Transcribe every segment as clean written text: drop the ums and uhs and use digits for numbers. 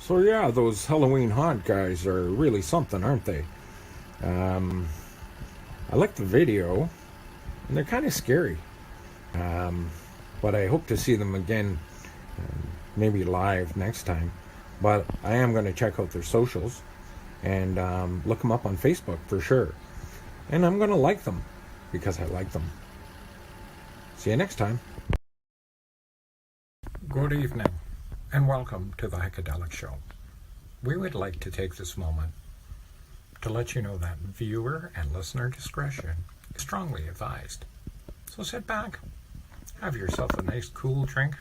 So yeah, those Halloween haunt guys are really something, aren't they? Um, I like the video, and they're kind of scary. Um, but I hope to see them again, maybe live next time. But I am going to check out their socials and look them up on Facebook for sure. And I'm going to like them because I like them. See you next time. Good evening, and welcome to the Heikadelic Show. We would like to take this moment to let you know that viewer and listener discretion is strongly advised. So sit back, have yourself a nice cool drink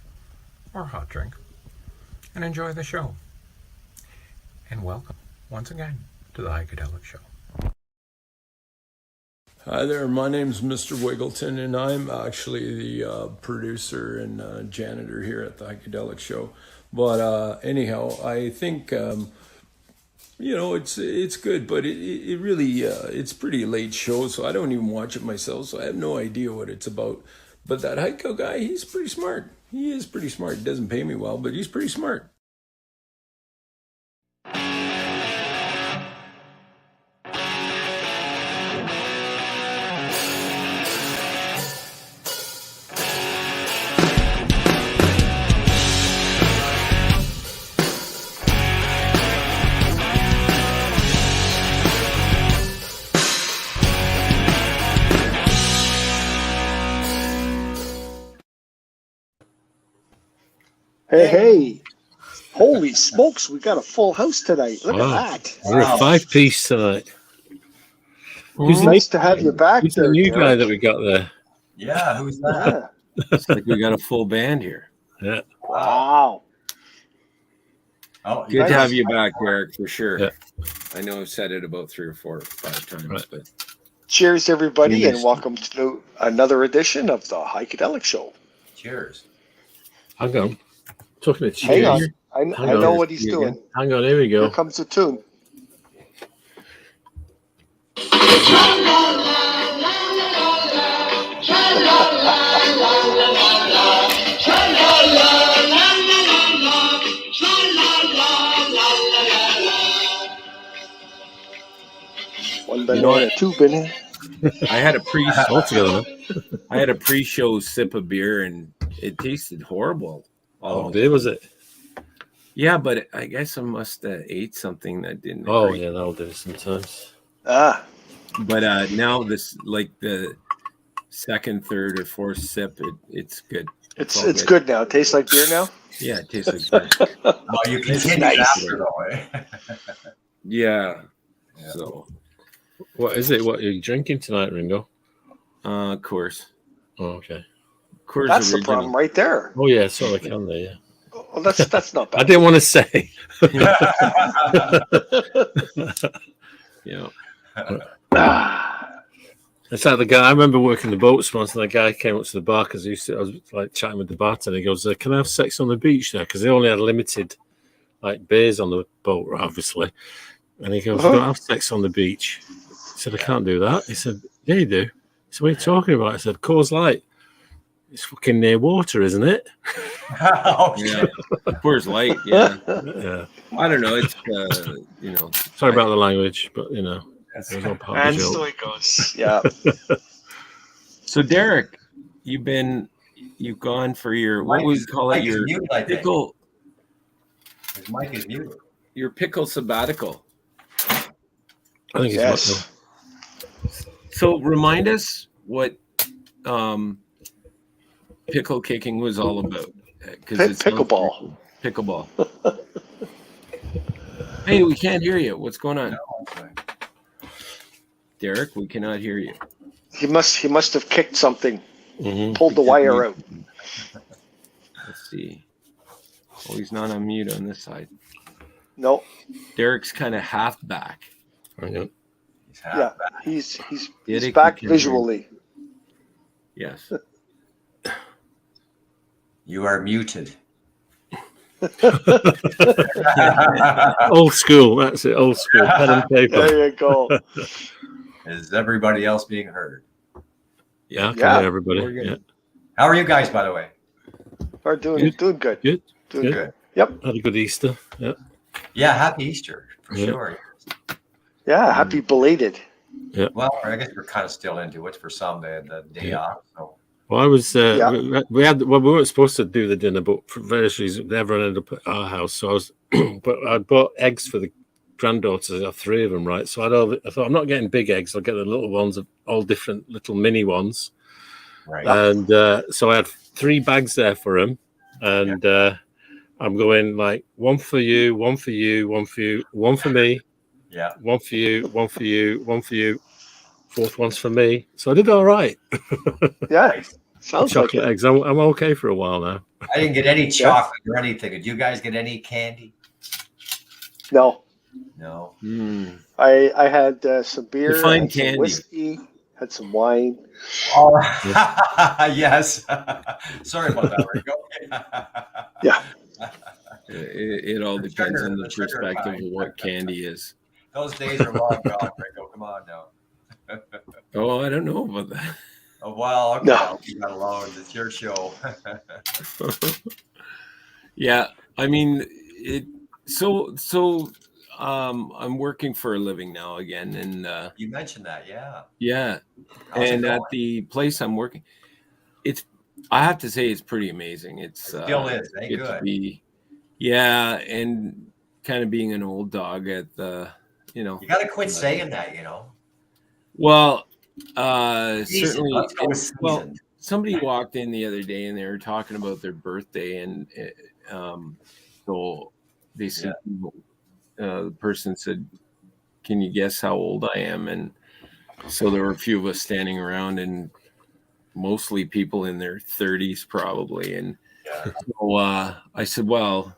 or hot drink, and enjoy the show. And welcome once again to the Heikadelic Show. Hi there, my name's Mr. Wiggleton, and I'm actually the producer and janitor here at the Heikadelic Show. But anyhow, I think it's good, but it really it's pretty late show, so I don't even watch it myself, so I have no idea what it's about. But that Heiko guy, he's pretty smart. He is pretty smart. He doesn't pay me well, but he's pretty smart. Hey. Holy smokes, we got a full house tonight. Look at that. We're a five-piece tonight. Who's nice to have you back. Who's the new guy that we got there? Yeah, who's that? It's like we got a full band here. Yeah. Wow. Oh, Good to have you back, Derek, for sure. Yeah. I know I've said it about 3 or 4 or 5 times, but Cheers, everybody, and welcome to another edition of the Heikadelic Show. Cheers. hang on. Talking about Hang on. cheers. I know what he's doing. Hang on, here we Here go. comes the tune. One banana, two banana. I had a pre-show sip of beer, and it tasted horrible. Oh, beer was it? Yeah, but I guess I must have ate something that didn't. Oh, agree. yeah, that'll do sometimes. Ah, But now this, like the second, third, or fourth sip, it's good. it's good now. It tastes like beer now. Yeah, it tastes like beer. Oh, you continue nice. after though, eh? Yeah. Yeah. So, What is it? What are you drinking tonight, Ringo? Coors. Oh, okay. Coors That's the original. problem right there. Oh, yeah, it's all I can there, yeah. Well, that's not I bad. didn't want to say. Yeah. It's like the guy, I remember working the boats once, and the guy came up to the bar because I was like chatting with the bartender. He goes, "Can I have sex on the beach there?" Because they only had limited like beers on the boat, obviously. And he goes, "Don't have sex on the beach." I said, "I can't do that." He said, "Yeah, you do." So what are you talking about? I said, "Coors Light. It's fucking near water, isn't it?" Oh, Yeah. Coors Light. Yeah. Yeah. I don't know. It's Sorry about the language, but it was all part of And the so joke. it goes. Yeah. So Derek, you've gone for your what would you call it? Mike is Your muted, I think. pickle. His mic is muted. Your pickle sabbatical. I think it's Yes. So remind us what pickle kicking was all about. Pickleball. Pickleball. Hey, we can't hear you. What's going on? Derek, we cannot hear you. He must have kicked something. Mhm. Pulled the wire out. Let's see. Oh, he's not on mute on this side. No. Derek's kind of half back. Hang on. He's half Yeah. back. He's Derek, back you can hear visually. Yes. You are muted. Old school. That's it. Old school. Pen and paper. There you go. Is everybody else being heard? Yeah, I can Yeah. hear everybody. We're good. Yeah. How are you guys, by the way? We're doing good. Good. Doing Good. good. Yep. Had a good Easter. Yeah. Yeah, happy Easter for Yeah. sure. Yeah, happy belated. Well, I guess we're kind of still into it for some. The day Yeah. off. So Well, I was. Yeah. We had. Well, we weren't supposed to do the dinner, but for various reasons, everyone ended up at our house. So I was. But I bought eggs for the granddaughters. I have 3 of them, right? So I thought I'm not getting big eggs. I'll get the little ones, all different little mini ones. right. And so I had 3 bags there for them, and I'm going like 1 for you, 1 for you, 1 for you, 1 for me, Yeah. 1 for you, 1 for you, 1 for you. 4th one's for me. So I did all right. Yeah, Nice. sounds like Chocolate it. eggs. I'm okay for a while now. I didn't get any chocolate or anything. Did you guys get any candy? No, No. I had some beer, Define had some candy. whiskey, had some wine. Oh, yes. Sorry about that, Rico. Yeah. It all The depends sugar- on the the sugar perspective kind. of what candy is. Those days are long gone, Rico. Come on now. Oh, I don't know about that. Oh, well, okay. No. I'll leave that alone. It's your show. Yeah, I mean it. So I'm working for a living now again, and You mentioned that, yeah. yeah, How's it and going? at the place I'm working, I have to say it's pretty amazing. It's It still is. Ain't get to good. be, yeah, and kind of being an old dog at the, You got to quit saying that, well, Seasoned. certainly. Let's go with Well, seasoned. somebody walked in the other day and they were talking about their birthday, and so they said, the person said, "Can you guess how old I am?" And so there were a few of us standing around, and mostly people in their 30s probably. And Yeah. so I said, "Well,"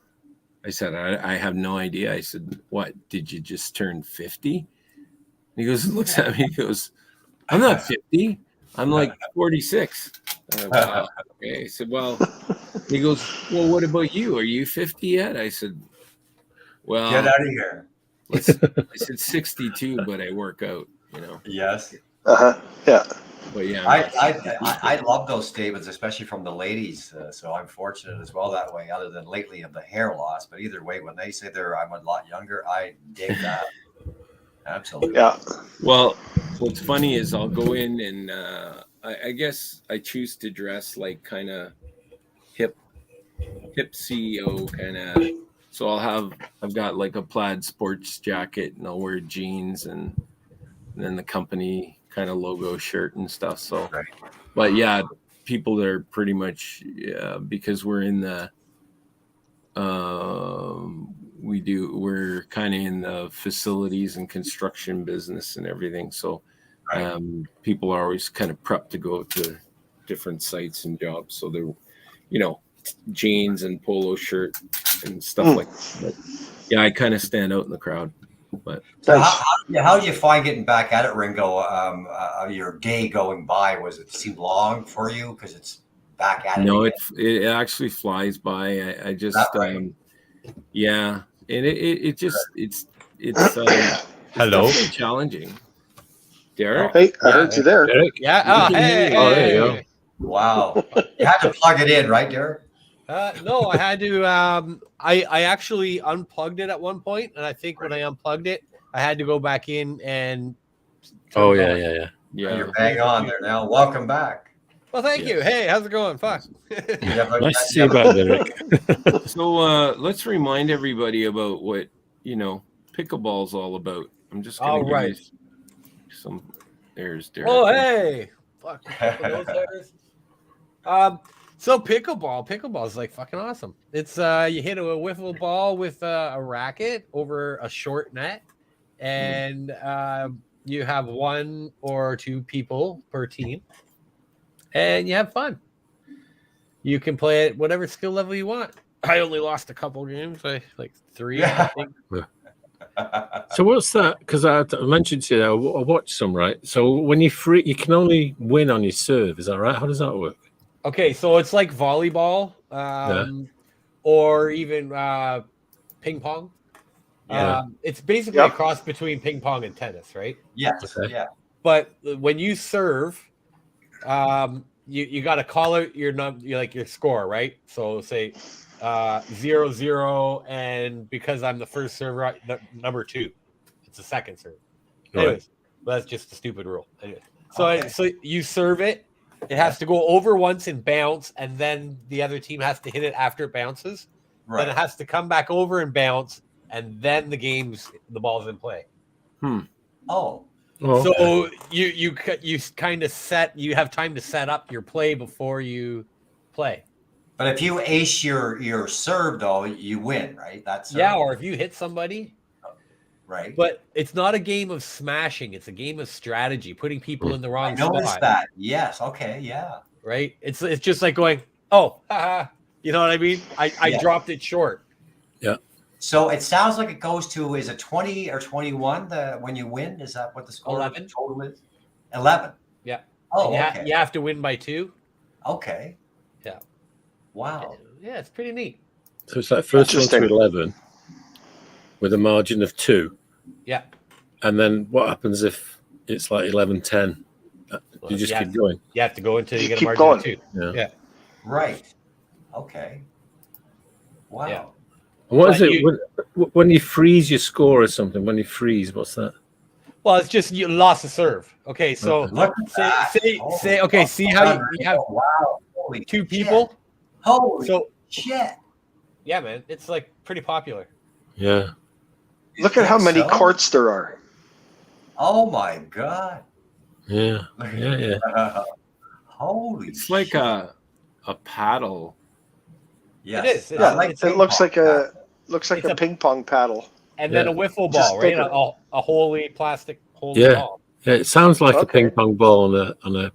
I said, I have no idea. I said, "What, did you just turn 50?" He looks at me, he goes, "I'm not 50. I'm like 46. Wow. Okay. I said, "Well," he goes, "Well, what about you? Are you 50 yet?" I said, "Well, Get out of here. I said 62, but I work out, Yes. Yeah. But yeah, I love those statements, especially from the ladies. So I'm fortunate as well that way, other than lately of the hair loss. But either way, when they say I'm a lot younger, I dig that. Absolutely. Yeah. Well, what's funny is I'll go in and I guess I choose to dress like kind of hip CEO kind of. So I've got like a plaid sports jacket, and I'll wear jeans and then the company kind of logo shirt and stuff. So, Right. But yeah, people are pretty much because we're in the we're kind of in the facilities and construction business and everything. So Right. people are always kind of prepped to go to different sites and jobs. So they're, jeans and polo shirt and stuff like that. But yeah, I kind of stand out in the crowd. But So Nice. how did you find getting back at it, Ringo? Your day going by, was it seem long for you because it's back at it? no, again? it actually flies by. I just That right? yeah, and it's Hello. definitely challenging. Derek, Hey, I heard you there. Derek? Yeah. We Oh, can hear hey, you. Oh, there hey, you go. hey. Wow. You had to plug it in, right, Derek? No, I had to. I actually unplugged it at one point, and I think when I unplugged it, I had to go back in and. turn Oh it yeah, on. yeah. yeah. You're bang on there now. Welcome back. Well, thank you. Hey, how's it going? Fuck. Nice to see you back, Derek. So let's remind everybody about what pickleball's all about. I'm just gonna All give right. you some. There's Derek. Oh, hey. Fuck. Those hairs. So pickleball is like fucking awesome. It's you hit a wiffle ball with a racket over a short net, and you have 1 or 2 people per team, and you have fun. You can play at whatever skill level you want. I only lost a couple games, like 3. I think. So what's that? Because I mentioned to you, I watched some, right? So when you free, you can only win on your serve. Is that right? How does that work? Okay, so it's like volleyball, or even ping pong. Yeah. It's basically Yep. a cross between ping pong and tennis, right? Yes. Okay. Yeah. But when you serve, you got to call out your score, right? So say 0-0, and because I'm the first server, number 2. It's the second serve. Right. Anyways, that's just a stupid rule. Anyways. So Okay. so you serve it. It has to go over once and bounce, and then the other team has to hit it after it bounces. Right. Then it has to come back over and bounce, and then the ball's in play. Oh, Oh, So you kind of you have time to set up your play before you play. but if you ace your serve though, you win, right? That's Yeah, or if you hit somebody. right. But it's not a game of smashing. It's a game of strategy, putting people in the I wrong noticed spot. that. Yes. Okay. Yeah. Right? It's just like going, oh, haha. You know what I mean? I Yeah. dropped it short. So it sounds like it goes to, is it 20 or 21 when you win? Is that what the score 11. total is? 11. Yeah. Oh, And okay. you have to win by 2. Okay. Yeah. Wow. Yeah, it's pretty neat. so it's like first one to Interesting. 11 with a margin of 2. Yeah. And then what happens if it's like 11-10? You just keep going. You have to go until you You get a keep margin going. of 2. Yeah. Yeah. Right. Okay. Wow. Yeah. And what is But it when you freeze your score or something? When you freeze, what's that? Well, it's just you lost a serve. Okay, so Look at that. say okay, see how you have Wow. Holy 2 shit. people? Holy So shit. yeah, man, it's like pretty popular. Yeah. Look at how Think many so? courts there are. Oh my god. Yeah. Yeah. Holy It's like shit. a paddle. Yes. It is. Yeah, It's it looks like a It's a a- ping pong paddle. And then Yeah. a wiffle Just ball, right? bigger. A holy plastic holy Yeah. ball. Yeah, it sounds like a Okay. ping pong ball on a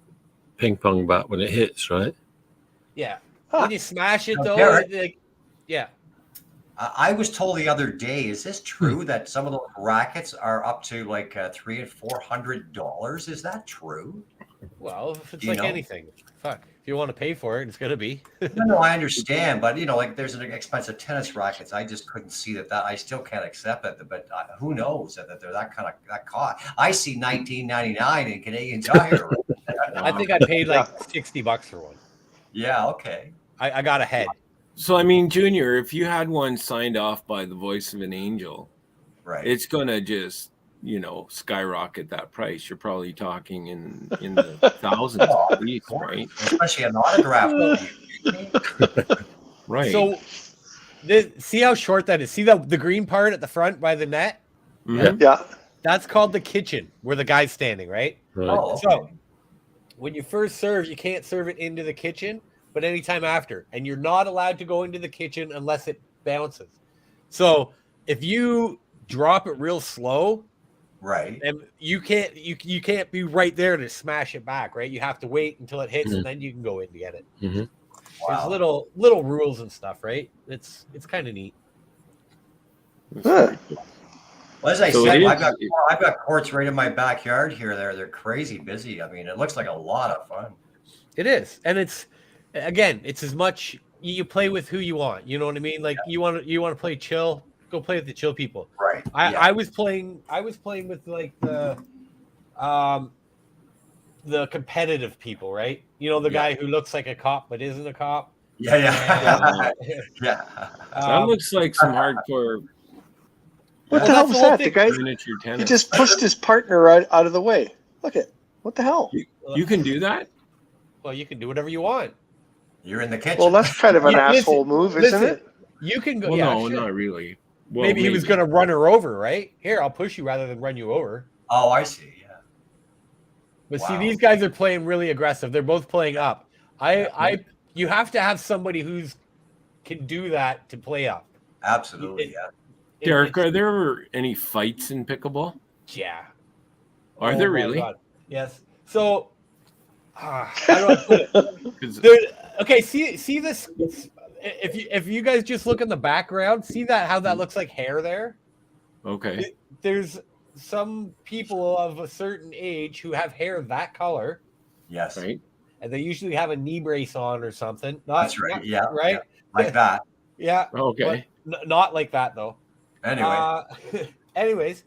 ping pong bat when it hits, right? Yeah. Huh. When you smash it Now, though, Derek- yeah. I was told the other day, is this true that some of those rackets are up to like $300 and $400? Is that true? Well, if it's Do you like know? anything. Fuck. If you want to pay for it, it's gonna be. No, I understand, but like there's an expensive tennis rackets. I just couldn't see that. I still can't accept it. But who knows that they're that cost? I see $19.99 in Canadian Tire. I think I paid like $60 for one. Yeah. Okay. I got ahead. So I mean, Junior, if you had one signed off by the voice of an angel, Right. it's gonna just skyrocket that price. You're probably talking in the thousands Oh, at least, right? Especially an autograph. Right. So see how short that is? See the green part at the front by the net? Mhm. Yeah. That's called the kitchen where the guy's standing, right? Right. Oh, okay. So when you first serve, you can't serve it into the kitchen, but anytime after. And you're not allowed to go into the kitchen unless it bounces. So if you drop it real slow, Right. and you can't be right there to smash it back, right? You have to wait until it hits, Mhm. and then you can go in to get it. Mhm. Wow. There's little rules and stuff, right? It's kind of neat. Huh. Well, as I So said, it I've got courts right in my backyard here. They're crazy busy. I mean, it looks like a lot of fun. It is, and it's as much you play with who you want. You know what I mean? Like you want to play chill, go play with the chill people. Right. I was playing with like the competitive people, right? You know, the guy who looks like a cop but isn't a cop. Yeah. Yeah. Yeah. That looks like some hardcore What Well, the hell that's was the whole that? thing. The guy miniature he tennis. just pushed his partner out of the way. Look at what the hell? You can do that? Well, you can do whatever you want. You're in the kitchen. Well, that's kind of an Yeah, listen, asshole move, isn't listen. it? You can go. Well, yeah, no, sure. not really. Well, maybe he was going to run her over, right? Here, I'll push you rather than run you over. Oh, I see. Yeah. But see, Wow. these guys are playing really aggressive. They're both playing up. You have to have somebody who's can do that to play up. Absolutely. Yeah. Derek, are there ever any fights in pickleball? Yeah. Are Oh there my really? God. Yes. So, how do I put it? 'Cause- Okay, see this. If you guys just look in the background, see how that looks like hair there. okay. There's some people of a certain age who have hair that color, Yes. Right. and they usually have a knee brace on or something. That's right. Yeah. Right. Like that. Yeah. Okay. But not like that though. Anyway. Anyways,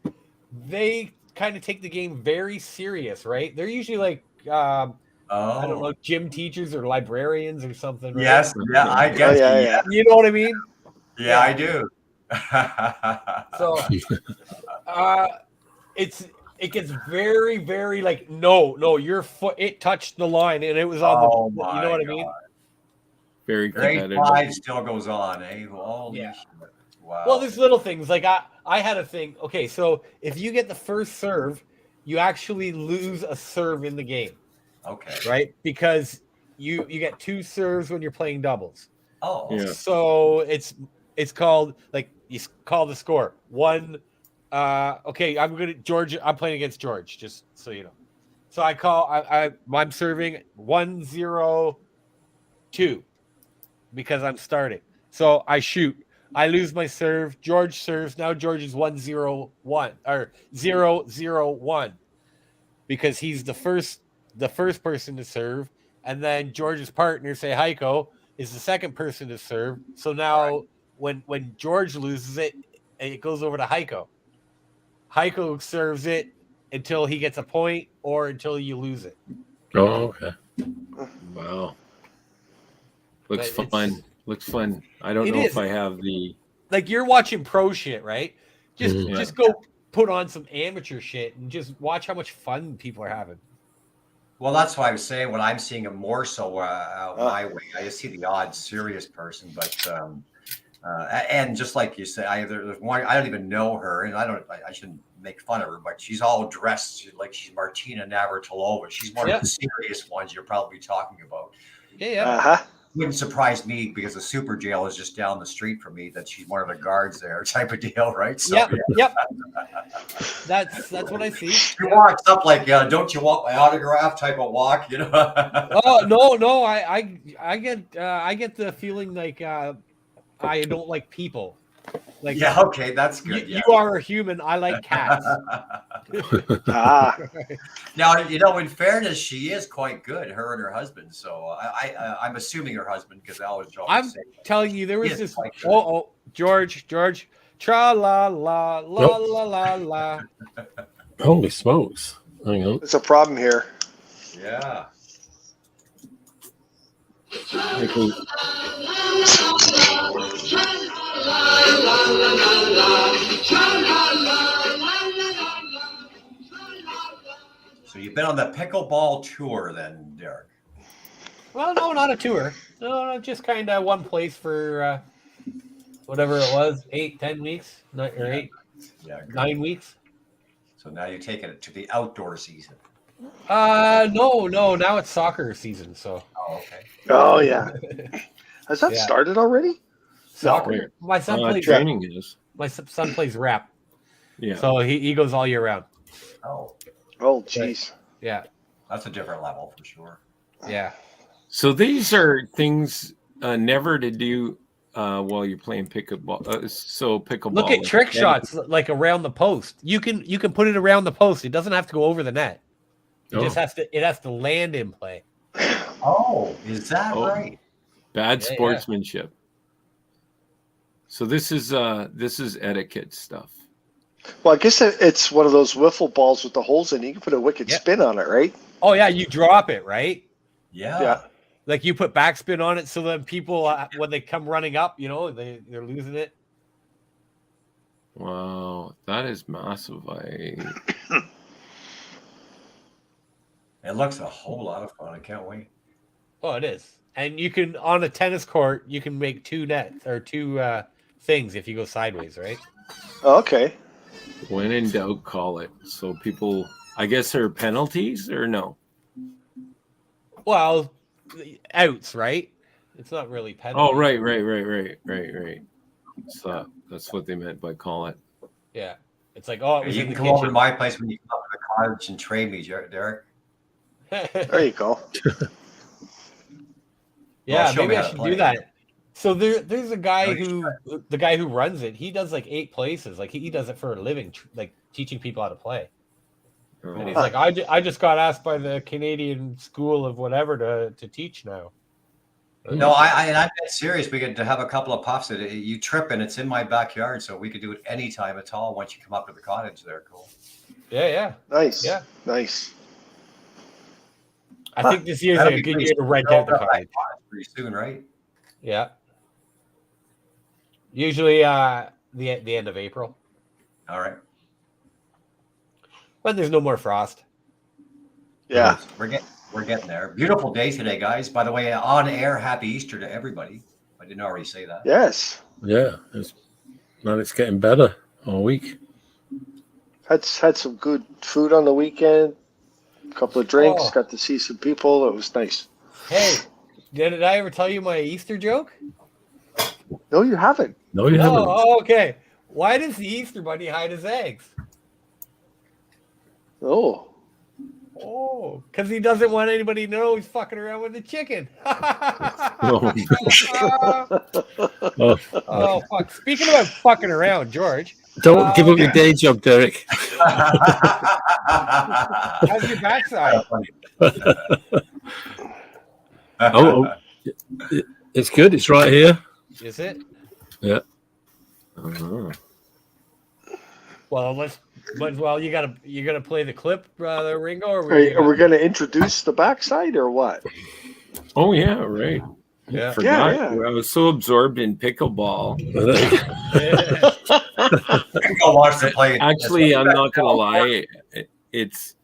they kind of take the game very serious, right? They're usually like I don't Oh, know, gym teachers or librarians or something. Right? yes, yeah, I Oh guess. yeah, Yeah, yeah. You know what I mean? yeah, I do. So, uh, it gets very, very like no, your foot it touched the line and it was on the. Oh You know my what I God. mean? Very Grade competitive. 5 still goes on, eh? Holy Yeah. shit. Well, Wow. there's little things like I had a thing. Okay, so if you get the first serve, you actually lose a serve in the game, Okay. right? Because you get 2 serves when you're playing doubles. Oh, Yeah. So it's called like you call the score 1. Okay, I'm playing against George, just so you know. So I'm serving 1-0-2 because I'm starting. So I shoot. I lose my serve. George serves. Now George is 1-0-1 or 0-0-1 because he's the first person to serve, and then George's partner, say Heiko, is the second person to serve. So now when George loses it, it goes over to Heiko. Heiko serves it until he gets a point or until you lose it. Oh, okay. Wow. Looks But fun. Looks fun. I don't It know is. if I have the. Like you're watching pro shit, right? Just Mhm. just go put on some amateur shit and just watch how much fun people are having. well, that's why I was saying what I'm seeing more so my way. I just see the odd serious person, but and just like you say, there's one I don't even know her, and I shouldn't make fun of her, but she's all dressed like she's Martina Navratilova. She's one of the serious ones you're probably talking about. Yeah. Uh-huh. Wouldn't surprise me because the super jail is just down the street from me that she's one of the guards there type of deal, right? So Yep. That's what I see. she walks up like, don't you want my autograph type of walk, you know? Oh no, I get the feeling like I don't like people. Like Yeah, okay, that's good. you are a human. I like cats. Ah. Now, in fairness, she is quite good, her and her husband. So I'm assuming her husband because I always joke. I'm telling you, there was Yes, this. quite good. Oh, George, tra la la la la la la. Holy smokes. Hang on. There's a problem here. Yeah. So you've been on the pickleball tour then, Derek? Well, no, not a tour. No, just kind of one place for whatever it was, 8-10 weeks, or 8, Yeah. Good. 9 weeks. So now you're taking it to the outdoor season. No. Now it's soccer season, so. Oh, okay. Oh yeah. Has that Yeah. started already? Soccer. My son plays. Training is. My son plays rap, Yeah. so he goes all year round. Oh, Oh jeez. Yeah, that's a different level for sure. yeah. So these are things never to do while you're playing pickleball. Pickleball. Look at trick shots like around the post. You can put it around the post. It doesn't have to go over the net. It just has to land in play. Oh, is that Oh. right? Bad Yeah, yeah. sportsmanship. So this is etiquette stuff. Well, I guess it's one of those wiffle balls with the holes in it. You can put a wicked spin on it, right? Oh yeah, you drop it right. Yeah. Yeah. Like you put backspin on it, so then people when they come running up, they're losing it. Wow, that is massive. It looks a whole lot of fun. I can't wait. Oh, it is. And you can on a tennis court, you can make 2 nets or 2 things if you go sideways, right? Oh, okay. When in doubt, call it. So people, I guess, there are penalties or no? Well, outs, right? It's not really penalty. Oh, right. So that's what they meant by call it. Yeah. It's like, oh, it was You in can the come over to kitchen. my place when you come up to the cottage and trade me, Derek. There you go. Yeah, Well, show me maybe I how to should play. do that. So there's a guy No, the guy who runs it. He does like 8 places. Like he does it for a living, like teaching people how to play. And he's Oh, like, I just got asked by the Canadian School of whatever to teach now. No, I'm dead serious. We could have a couple of puffs. You trip and it's in my backyard, so we could do it anytime at all once you come up to the cottage there. Cool. Yeah. Nice. Yeah. Nice. I think this year's That'll a be good pretty year to soon. rent out the cottage. Pretty soon, right? Yeah. Usually the end of April. All right. When there's no more frost. Yeah. We're getting there. Beautiful day today, guys. By the way, on air, happy Easter to everybody. I didn't already say that. Yes. Yeah, it's getting better all week. Had some good food on the weekend. A couple of drinks. Oh. Got to see some people. It was nice. Hey, did I ever tell you my Easter joke? No, you haven't. No, you haven't. Oh, okay. Why does the Easter Bunny hide his eggs? Oh. Oh, because he doesn't want anybody to know he's fucking around with the chicken. Oh. Oh, Oh, fuck. Speaking about fucking around, George, don't give up your day job, Derek. how's your backside? Oh, it's good. It's right here. Is it? Yeah. Well, you gotta play the clip, Ringo, or Are we going to introduce the backside or what? Oh yeah, right. Yeah. Forgot. Yeah. I was so absorbed in pickleball. Go watch the play. Actually, I'm not gonna lie. It's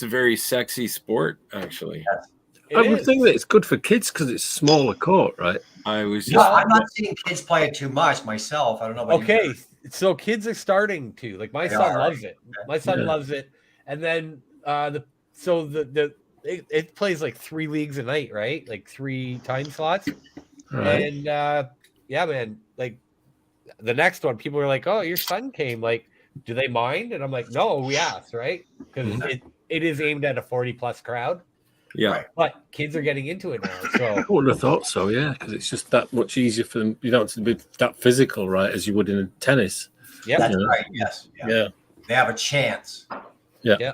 a very sexy sport. Actually, It I would is. think that it's good for kids because it's smaller court, right? I was No, just. I'm not seeing kids play it too much myself. I don't know about you Okay, guys. so kids are starting to my They son are, loves it. My son Yeah. loves it, and then it plays like 3 leagues a night, right? Like 3 time slots, Right. and yeah, man. Like the next one, people are like, "Oh, your son came. Like, do they mind?" And I'm like, "No, we asked, right? Because it is aimed at a 40+ crowd, Yeah. but kids are getting into it now. So I wouldn't have thought so, yeah, because it's just that much easier for them. You don't have to be that physical, right, as you would in tennis. yeah, That's Yeah. right. Yes. Yeah. Yeah. They have a chance. Yeah.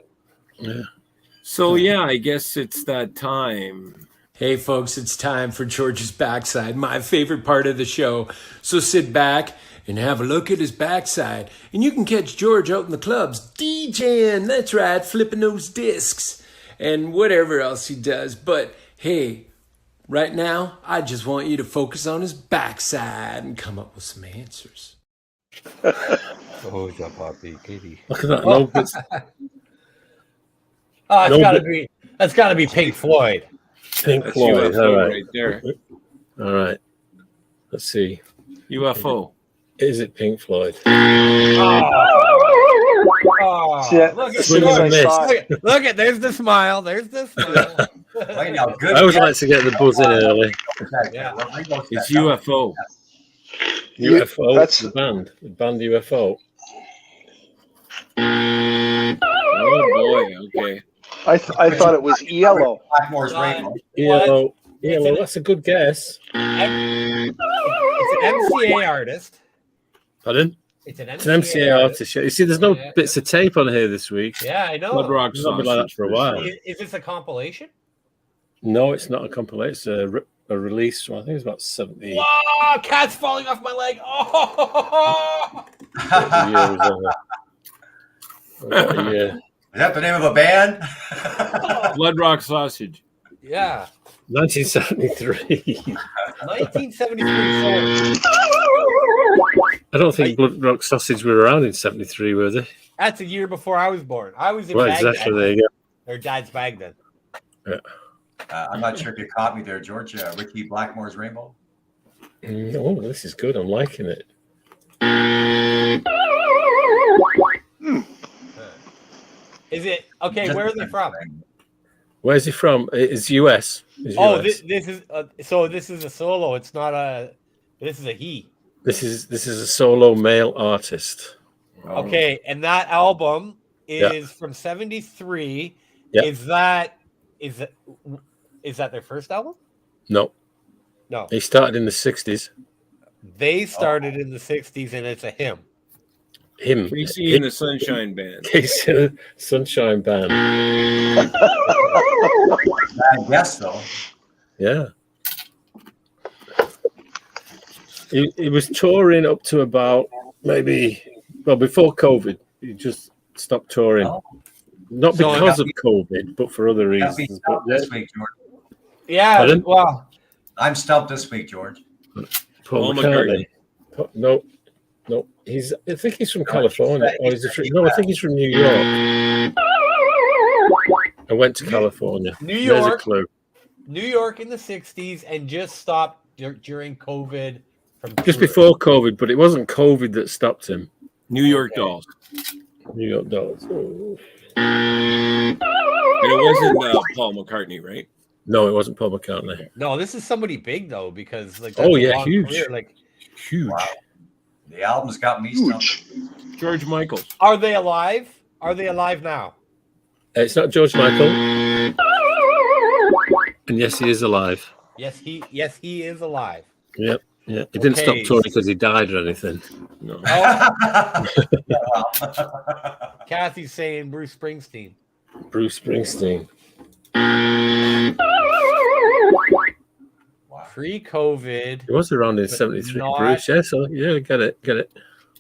So yeah, I guess it's that time. Hey folks, it's time for George's backside, my favorite part of the show. So sit back and have a look at his backside. And you can catch George out in the clubs DJing, that's right, flipping those discs and whatever else he does. But hey, right now, I just want you to focus on his backside and come up with some answers. oh, it's a puppy kitty. Look at that. No, bits. Oh, it's No, gotta but- be. That's gotta be Pink Floyd. Pink That's Floyd. UFO All right. right there. All right. Let's see. UFO. Is it Pink Floyd? Oh, Yeah, look as at soon as I George. saw it, look at there's the smile. There's the smile. Right now, good. I always like to get the buzz in early. Yeah. It's UFO. UFO. that's- The band UFO. Oh boy. Okay. I thought it was yellow. Blackmore's Rainbow. Yellow. It's Yellow. an- That's a good guess. It's an MCA artist. Pardon? It's an It's an MCA artist. You see, there's no Yeah. bits of tape on here this week. Yeah, I know. Blood Rock It's not been like that Sausage for a while. Is this a compilation? No, it's not a compilation. It's a release from, I think it's about 70. Whoa! Cat's falling off my leg. Oh! Yeah. Is that the name of a band? Blood Rock Sausage. Yeah, 1973. 1973. So I don't think Blood Rock Sausage were around in 73, were they? that's a year before I was born. I was in Well, Baghdad. exactly. There you Or Dad's Baghdad. I'm not sure if you caught me there, George. Ricky Blackmore's Rainbow. go. Oh, this is good. I'm liking it. Is it okay? Where are they from? Where's he from? It's US. It's Oh, US. this is so. This is a solo. It's not a. This is a he. This is a solo male artist. Okay, and that album Yeah. is from '73. Yeah. Is that their first album? No, No, he started in the 60s. they started in the '60s, and it's a him. Him. Casey and the Sunshine Band. Casey Sunshine Band. I guess so. Yeah. He was touring up to about before COVID. He just stopped touring. Oh. Not So because of COVID, but for other You gotta be reasons. But stumped this week, George. Yeah, Pardon? well, I'm stumped this week, George. Paul Paul McCartney. No. I think he's from California. Or is he from, no, I think he's from New York. I went to California. New There's a York. clue. New York in the 60s and just stopped during COVID from Just touring. before COVID, but it wasn't COVID that stopped him. New York Okay. Dolls. New York Dolls. Oh. And it wasn't Paul McCartney, right? No, it wasn't Paul McCartney. No, this is somebody big though, because like Oh, that's a yeah, long huge. career. Like, Huge. Wow. The album's got me stumped. Huge. George Michael. are they alive? Are they alive now? It's not George Michael. And yes, he is alive. Yes, he is alive. Yep. Yeah. He didn't stop Okay. touring because he died or anything. No. Kathy's saying Bruce Springsteen. Bruce Springsteen. Wow. Pre-COVID. He was around in But 73. not- Bruce, yeah, so yeah, get it.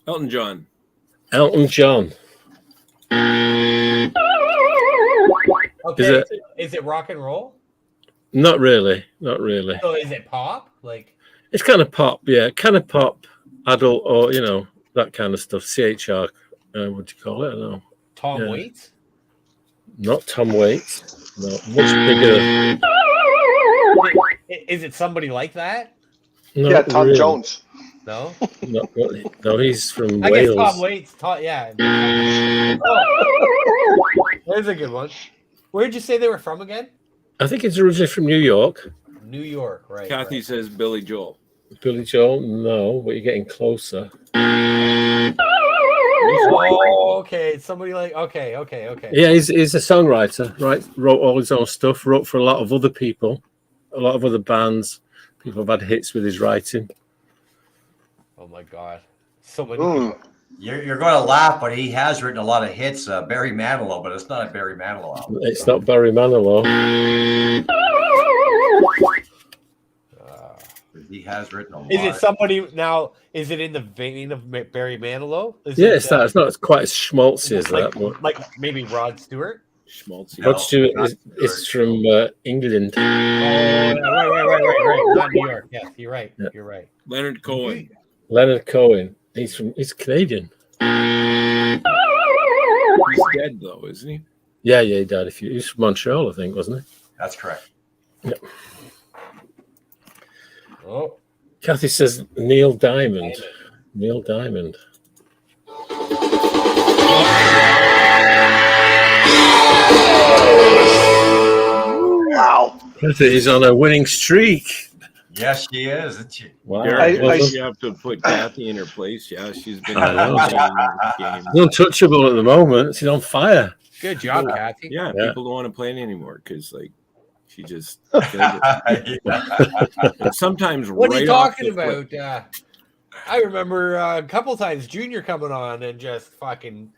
Elton John. Elton John. Okay, is it rock and roll? Not really. So is it pop? Like, It's kind of pop, yeah. Kind of pop, adult, or, that kind of stuff. CHR, what do you call it? I don't know. Tom Yeah. Waits? Not Tom Waits. No, much bigger. Is it somebody like that? Not Yeah, Tom really. Jones. No. Not really. No, he's from I Wales. guess Tom Waits. Yeah. There's a good one. Where'd you say they were from again? I think it's originally from New York. New York, right? Kathy right. says Billy Joel. Billy Joel, no, but you're getting closer. Oh, okay. Somebody like okay. Yeah, he's a songwriter, right? Wrote all his own stuff, wrote for a lot of other people, a lot of other bands. People have had hits with his writing. Oh my god, so many. Mm. People. You're going to laugh, but he has written a lot of hits. Barry Manilow, but it's not a Barry Manilow album. It's not Barry Manilow. He has written a lot. Is it somebody now? Is it in the vein of Barry Manilow? Is Yeah, it, it's that. It's not quite as schmaltzy as that. But like maybe Rod Stewart. Schmaltzy. Rod Stewart is from England. Oh, right. Not New York. Yes, you're right. Yeah. You're right. Leonard Cohen. Leonard Cohen. He's Canadian. He's dead though, isn't he? Yeah, he died. He's from Montreal, I think, wasn't That's correct. he? Yeah. Oh, Kathy says Neil Diamond. Neil Diamond. Wow. Kathy is on a winning streak. Yes, she is, isn't she? Wow. Derek, I- you have to put Kathy in her place. Yeah, she's been I know. game. He's untouchable at the moment. She's on fire. good job, Kathy. Yeah, Yeah. people don't want to play it anymore because she just killed it. And sometimes What are right you off talking the about? flip. I remember a couple times Junior coming on and just fucking.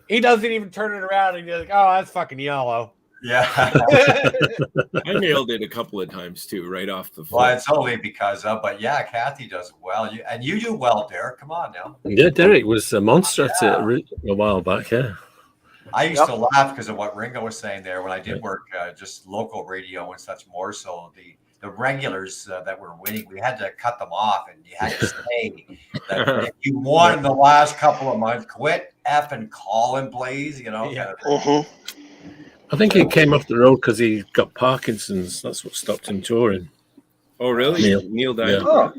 He doesn't even turn it around and he's like, "Oh, that's fucking yellow." Yeah. I nailed it a couple of times too, right off the Well, flip. it's only because of, but yeah, Kathy does well. You do well, Derek. Come on now. Yeah, Derek was a monster at it a while back. Yeah. I used to laugh because of what Ringo was saying there when I did work just local radio and such more. So the regulars that were winning, we had to cut them off, and you had to say that if you won in the last couple of months, quit effing calling, please. Yeah. Mm-hmm. I think he came off the road because he got Parkinson's. That's what stopped him touring. Oh, really? Neil Diamond. Oh,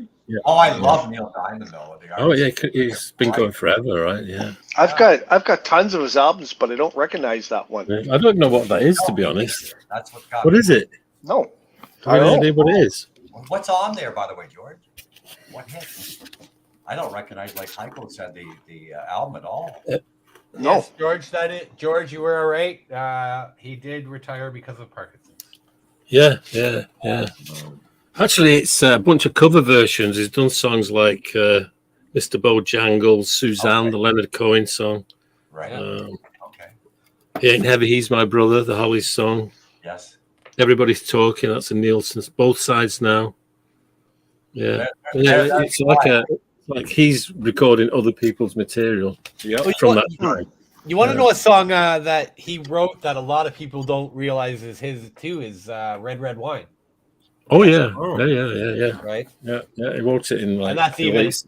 Oh, I love Neil Diamond though. Oh yeah, he's been going forever, right? Yeah. I've got tons of his albums, but I don't recognize that one. I don't know what that is, to be honest. That's what got What me. is it? No. I have no idea what it is. What's on there, by the way, George? What hit? I don't recognize, like Heiko said, the album at all. No. Yes, George said it. George, you were all right. He did retire because of Parkinson's. Yeah. Actually, it's a bunch of cover versions. He's done songs like Mr. Bojangles, Suzanne, Okay. the Leonard Cohen song. Right. Um, Okay. He Ain't Heavy, He's My Brother, the Hollies song. Yes. Everybody's Talking, that's a Nielsen's. Both Sides Now. Yeah. There- It's like he's recording other people's material Yep. from that time. You want to know a song that he wrote that a lot of people don't realize is his too? Is Red Red Wine, Oh yeah, Oh. yeah. right? Yeah. He wrote it in like And that's the even late-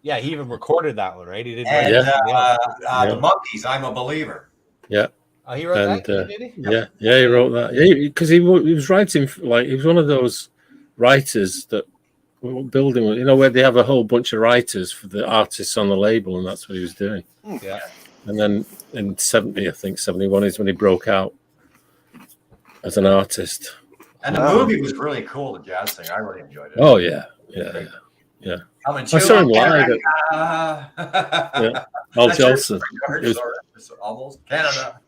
yeah. He even recorded that one, right? He didn't write And Yeah. anything else. the Monkeys, I'm a Believer. Yeah. Oh, he wrote And that, did he? yeah, he wrote that. Yeah, because he was writing like he was one of those writers that were building. You know, where they have a whole bunch of writers for the artists on the label, and that's what he was doing. Yeah. And then in 70, I think 71 is when he broke out as an artist. And the movie was really cool, the jazz thing. I really enjoyed it. Oh yeah. Coming I saw him live at America. Al That's Jolson. George, It was- sorry. It's almost Canada.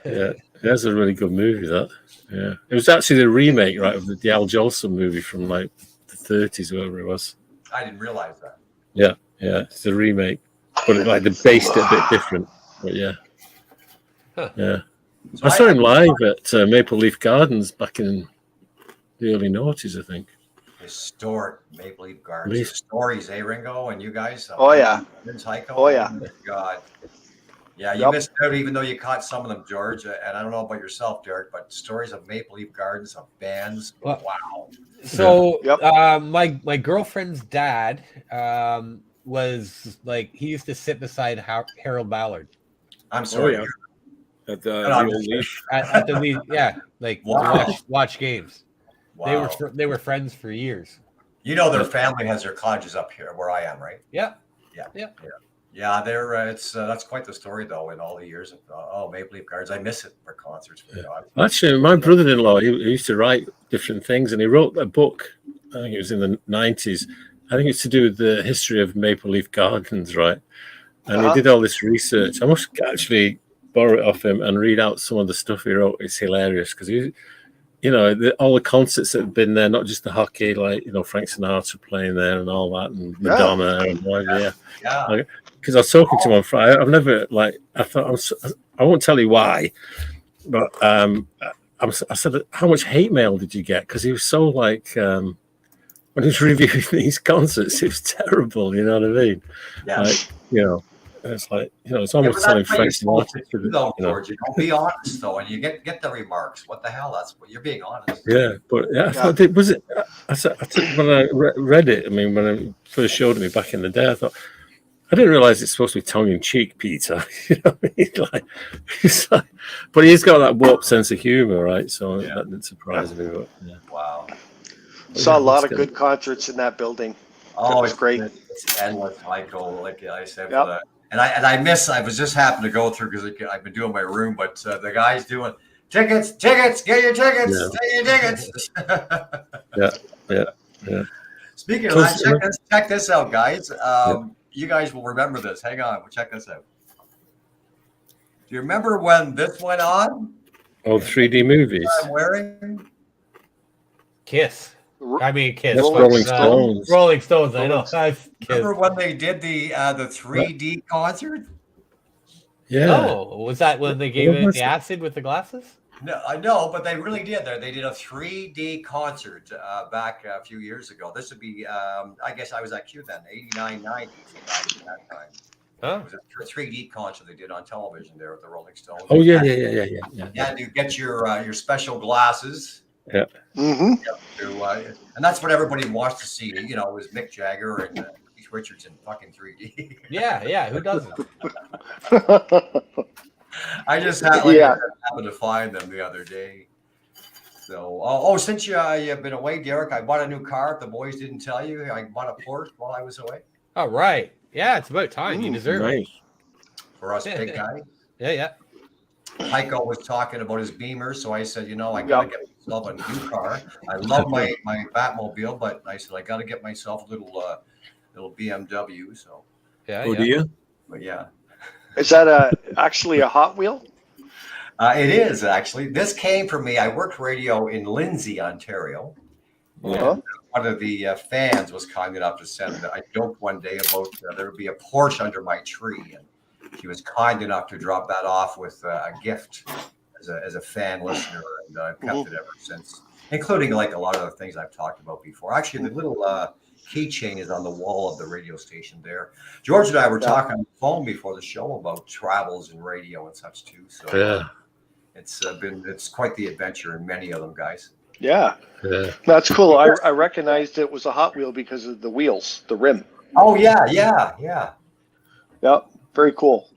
Yeah, that's a really good movie. That, yeah, it was actually the remake, right, of the Al Jolson movie from like the 30s, whatever it was. I didn't realize that. Yeah, it's a remake, but it, like they based it a bit different. But yeah, yeah. So I saw him live at Maple Leaf Gardens back in the early noughties, I think. Historic Maple Leaf Gardens. Amazing. The stories, Ringo and you guys? Oh, yeah. Vince Heiko? Oh, yeah. my God. Yeah, you Yep. missed out even though you caught some of them, George. And I don't know about yourself, Derek, but stories of Maple Leaf Gardens, of bands. Well- Wow. So Yep. my girlfriend's dad was like he used to sit beside Harold Ballard I'm sorry. yeah. At the No, I'm old just- leaf. at the lead, yeah, like Wow. watch games. Wow. They were friends for years. You know their family has their cottages up here where I am, right? Yeah. Yeah, they're it's that's quite the story though. In all the years of Maple Leaf Gardens, I miss it for concerts. You know, Actually, my brother-in-law, he used to write different things, and he wrote a book. I think it was in the 90s. I think it's to do with the history of Maple Leaf Gardens, right? And he did all this research. I must actually borrow it off him and read out some of the stuff he wrote. It's hilarious because he, you know, all the concerts that have been there, not just the hockey, like, you know, Frank Sinatra playing there and all that, and Madonna and whatever, yeah. Because I was talking to him on Friday. I've never, like, I thought, I won't tell you why, but I said, how much hate mail did you get? Because he was so, like, when he was reviewing these concerts, it was terrible, you know what I mean? Yeah. Like, you know, it's like, you know, it's almost but selling that's what Frank you're supposed Sinatra. to do, though, You know. George. You know, be honest though, and you get the remarks. What the hell? That's what you're being honest. Yeah, but yeah, I thought it was it. I said when I read it. I mean, when I first showed it me back in the day, I thought I didn't realize it's supposed to be tongue in cheek, Peter. You know what I mean? It's like, but he's got that warped sense of humor, right? So that didn't surprise me. But, yeah. Wow. Saw a lot that's of good concerts in that building. Oh, was great. It's endless, Michael. Like I said, Yep. and I miss. I was just happened to go through because I've been doing my room, but the guys doing tickets, get your tickets, get your tickets. Yeah. Speaking of that, check this out, guys. You guys will remember this. Hang on, we'll check this out. Do you remember when this went on? Oh, 3D movies. I'm wearing. Kiss. I mean, Kiss. That's but, Rolling Stones. Rolling Stones. I know. Remember when they did the 3D concert? Yeah. Oh, was that when they gave it the acid with the glasses? No, I know, but they really did. They did a 3D concert back a few years ago. This would be, I guess I was at Q then, 89, 90 at that time. Huh? It was a 3D concert they did on television there with the Rolling Stones. Oh yeah. Yeah, you get your special glasses. Mm-hmm. And that's what everybody wants to see. You know, it was Mick Jagger and Keith Richards in fucking 3D. Yeah. Who doesn't? I just happened to find them the other day. So, since you've been away, Derek, I bought a new car. If the boys didn't tell you, I bought a Porsche while I was away. All right. Yeah, it's about time. You deserve it. For us big guys. Yeah. Heiko was talking about his Beamer, so I said, I gotta get myself a new car. I love my Batmobile, but I said I gotta get myself a little BMW. So Yeah. Oh, do you? but yeah. Is that actually a Hot Wheel? It is actually. This came from me. I worked radio in Lindsay, Ontario. Uh-huh. One of the fans was kind enough to send a joke one day about there would be a Porsche under my tree, and he was kind enough to drop that off with a gift as a fan listener, and I've kept it ever since, including like a lot of the things I've talked about before. Actually, the little keychain is on the wall of the radio station there. George and I were talking on the phone before the show about travels in radio and such too. So Yeah. It's quite the adventure in many of them, guys. Yeah, Yeah. that's cool. I recognized it was a Hot Wheel because of the wheels, the rim. Oh yeah. Yep, very cool.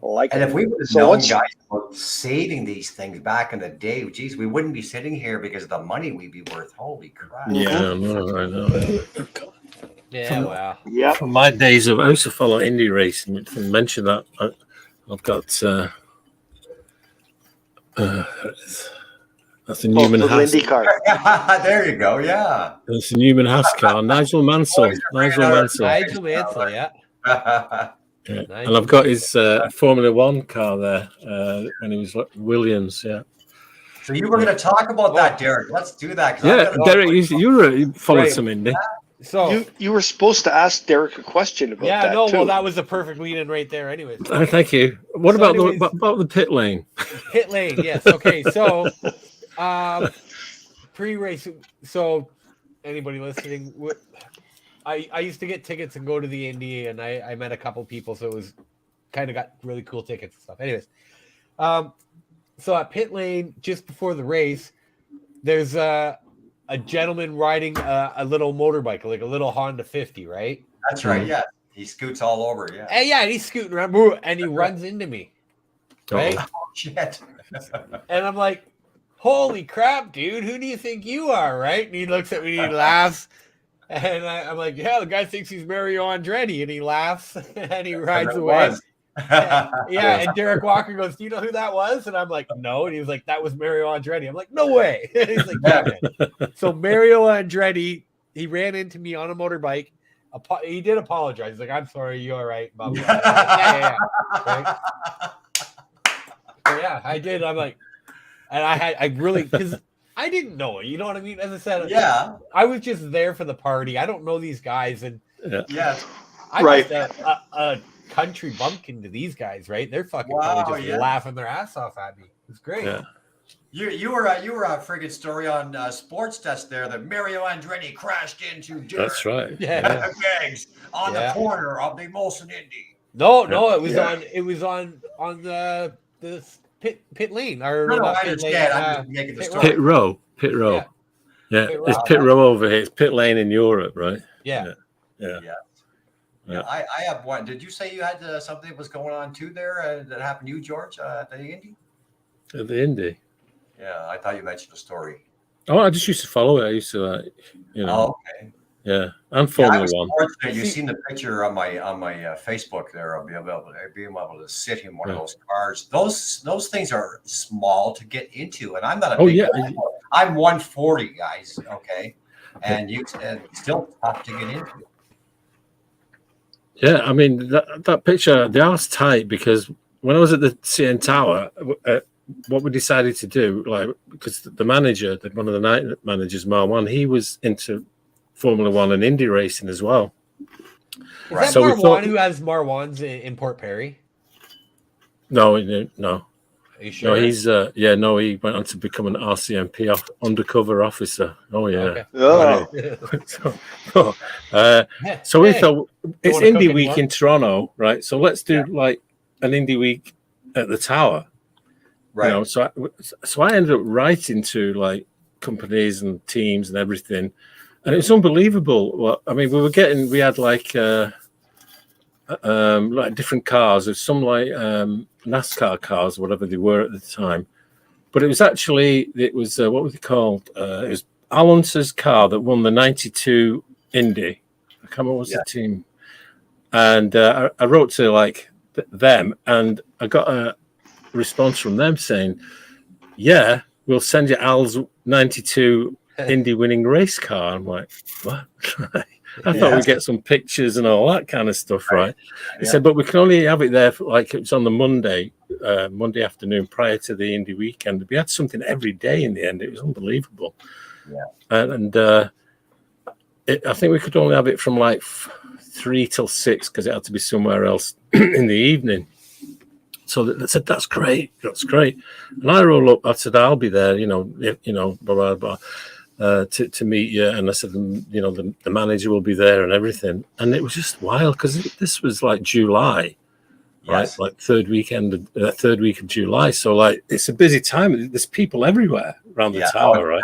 Like And it. if we would have So known, what's- guys, about saving these things back in the day, geez, we wouldn't be sitting here because of the money we'd be worth. Holy crap! Yeah, I know. Yeah, wow. Yeah, From my days of, I used to follow indie racing. To mention that, I've got that's a Newman the Haas. Lindy car. There you go. Yeah. That's a Newman Haas car. Nigel Mansell. Nigel Mansell, yeah. Yeah. Nice. And I've got his Formula One car there when he was Williams. Yeah. So you were going to talk about that, Derek. Let's do that. 'cause Yeah, I've got Derek, you followed Right. some indie. So You were supposed to ask Derek a question about yeah, that no, too. well, that was the perfect lead in right there. Anyways, Thank you. What So about anyways- about the pit lane? pit lane. Yes. Okay. So, pre-race. So, anybody listening? I used to get tickets and go to the Indy, and I met a couple people, so it was kind of got really cool tickets and stuff. Anyways, so at pit lane just before the race, there's a gentleman riding a little motorbike, like a little Honda 50, right? That's right. Yeah. He scoots all over. Yeah. And yeah, and he's scooting around, and he runs into me, right? Oh, shit. And I'm like, holy crap, dude, who do you think you are, right? And he looks at me and he laughs. And I'm like, yeah, the guy thinks he's Mario Andretti. And he laughs and he rides it away. was. Yeah, and Derek Walker goes, do you know who that was? And I'm like, no. And he was like, that was Mario Andretti. I'm like, no way. And he's like, yeah, man. So Mario Andretti, he ran into me on a motorbike. He did apologize. He's like, I'm sorry, you're all right. Blah, blah, blah. Yeah. Right? So, yeah, I did. I'm like, and I really, because I didn't know it. You know what I mean? As I said, Yeah. I was just there for the party. I don't know these guys, and Yeah. I Right. just a country bumpkin to these guys, right? They're fucking Wow, probably just yeah. laughing their ass off at me. It's great. Yeah. You were a friggin' story on Sports Desk there that Mario Andretti crashed into Derek That's right. Yeah. Beggs on Yeah. the corner of the Molson Indy. No, it was Yeah. on. It was on the pit lane. Or No, not I pit lane, understand. I'm just making the pit story. Pit row. Yeah. Yeah, Pit it's row. pit row over here. It's pit lane in Europe, right? Yeah. Yeah. Yeah, I have one. Did you say you had something that was going on too there that happened to you, George, at the Indy? At the Indy. Yeah, I thought you mentioned a story. Oh, I just used to follow it. I used to, Oh, okay. yeah, and Yeah, I Formula was One. fortunate. You've seen the picture on my Facebook there of being able to sit in one of those cars. Those things are small to get into, and I'm not a Oh, big yeah. guy. I'm 140, guys. Okay, and it's still tough to get into. Yeah, I mean that picture, they are tight because when I was at the CN Tower, what we decided to do, like, because the manager, one of the night managers, Marwan, he was into Formula One and Indy racing as well. Is Right. that So we Marwan thought- who has Marwan's in Port Perry? No. Are you No, sure? he's he went on to become an RCMP undercover officer. Oh yeah. Okay. Oh, So we Hey, thought it's wanna cook Indie it Week more? in Toronto, right? So let's do like an Indie Week at the Tower, Right. you know. So I ended up writing to like companies and teams and everything, and it was unbelievable. Well, I mean, we had like different cars. There's some like NASCAR cars, whatever they were at the time. But it was what was it called? It was Alonso's car that won the '92 Indy. I can't remember what was the team. And I wrote to like them, and I got a response from them saying, "Yeah, we'll send you Al's '92 Indy winning race car." I'm like, "What?" I thought we'd get some pictures and all that kind of stuff, right? He said, but we can only have it there for, like, it was on the Monday afternoon prior to the Indy weekend. We had something every day in the end. It was unbelievable. Yeah. I think we could only have it from like 3 till 6 because it had to be somewhere else in the evening. So they said, that's great. And I roll up. I said, I'll be there, blah, blah, blah. to meet you. And I said, you know, the manager will be there and everything. And it was just wild because this was like July, right? Yes. Like third week of July. So like it's a busy time. There's people everywhere around the tower, right?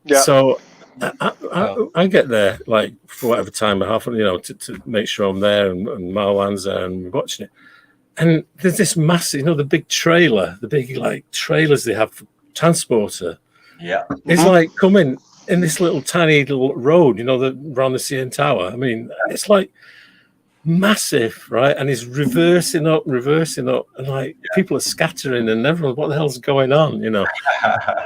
Yeah. So I get there like for whatever time, half, you know, to make sure I'm there, and Marwan's there and we're watching it. And there's this massive, you know, the big trailer, the big like trailers they have for transporter. Yeah. It's like coming in this little tiny little road, you know, around the CN Tower. I mean, it's like massive, right? And it's reversing up, and like people are scattering, and everyone, what the hell's going on, you know?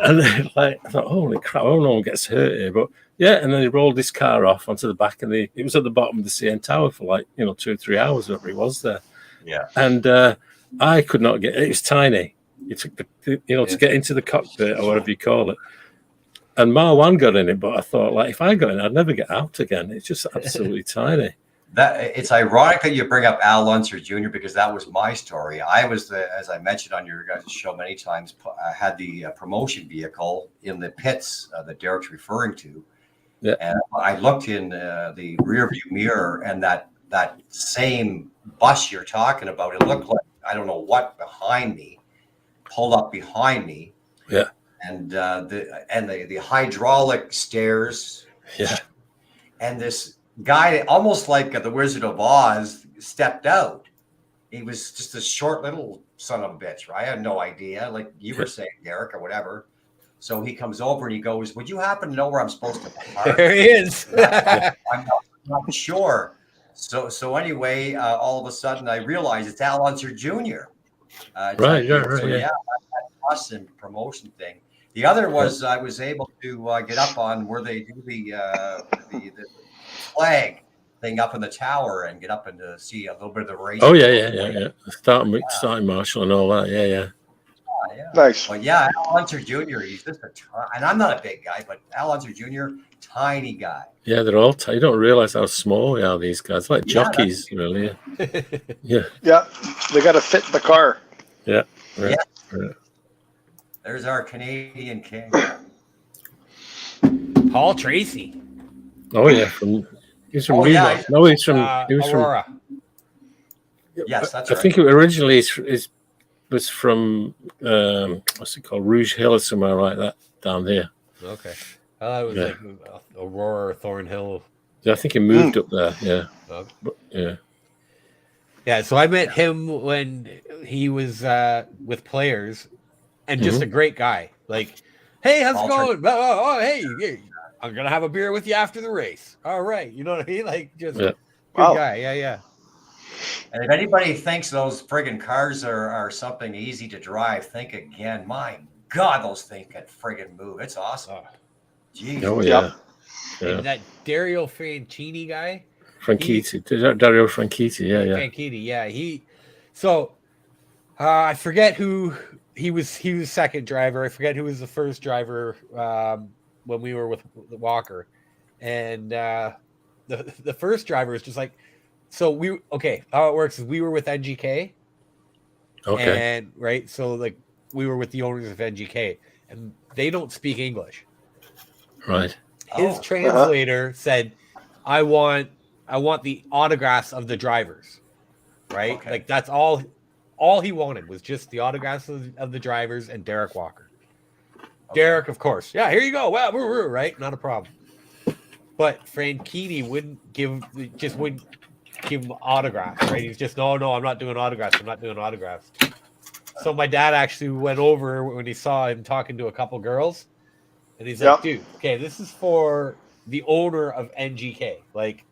And then, like, I thought, holy crap, I hope no one gets hurt here. But yeah, and then he rolled his car off onto the back, and it was at the bottom of the CN Tower for like, you know, 2 or 3 hours, whatever it was there. Yeah. And I could not get it. Was tiny. You took to get into the cockpit or whatever you call it. And Marwan got in it, but I thought, like, if I got in, I'd never get out again. It's just absolutely tiny. That it's ironic that you bring up Al Unser Jr. because that was my story. I was as I mentioned on your guys' show many times, I had the promotion vehicle in the pits that Derek's referring to. Yeah. And I looked in the rear view mirror, and that same bus you're talking about, it looked like, I don't know what, pulled up behind me. Yeah. And the hydraulic stairs. Yeah. And this guy, almost like the Wizard of Oz, stepped out. He was just a short little son of a bitch, right? I had no idea, like you were saying, Derek, or whatever. So he comes over and he goes, "Would you happen to know where I'm supposed to park?" There he is. I'm not sure. So anyway, all of a sudden I realized it's Al Unser Jr. Right. Yeah, that awesome promotion thing. The other was I was able to get up on where they do the flag thing up in the tower and get up and to see a little bit of the race. Oh yeah. Starting Marshall and all that. Yeah. Nice. But yeah, Al Unser Jr. He's just and I'm not a big guy, but Al Unser Jr. tiny guy. Yeah, they're all. You don't realize how small they are. These guys, like jockeys, really. Yeah. Yeah, they got to fit the car. Yeah. There's our Canadian king. Paul Tracy. Oh yeah, he's from yeah. No, he was from Aurora. Yes, that's I right. think it originally was from what's it called, Rouge Hill or somewhere like that down here. Okay. I thought it was like Aurora or Thornhill. Yeah, I think he moved up there. Yeah. Okay. Yeah, so I met him when he was with Players, and just a great guy. Like, hey, how's it going? Oh, hey, I'm gonna have a beer with you after the race. All right, you know what I mean? Like, just good guy. Yeah. And if anybody thinks those friggin' cars are something easy to drive, think again. My God, those things can friggin' move. It's awesome. Jeez. Oh yeah. And that Dario Franchitti guy. Dario Franchitti. Yeah. Franchitti, yeah. So I forget who he was. He was second driver. I forget who was the first driver when we were with Walker, and the first driver is just like. So how it works is we were with NGK. Okay. And right, so like we were with the owners of NGK, and they don't speak English. Right. His translator said, "I want the autographs of the drivers." Right? Okay. Like that's all he wanted was just the autographs of the drivers and Derek Walker. Okay. Derek, of course. Yeah, here you go. Well, right? Not a problem. But Franchitti wouldn't give him autographs, right? He's just, no, I'm not doing autographs. So my dad actually went over when he saw him talking to a couple girls, and he's like, dude, okay, this is for the owner of NGK. Like,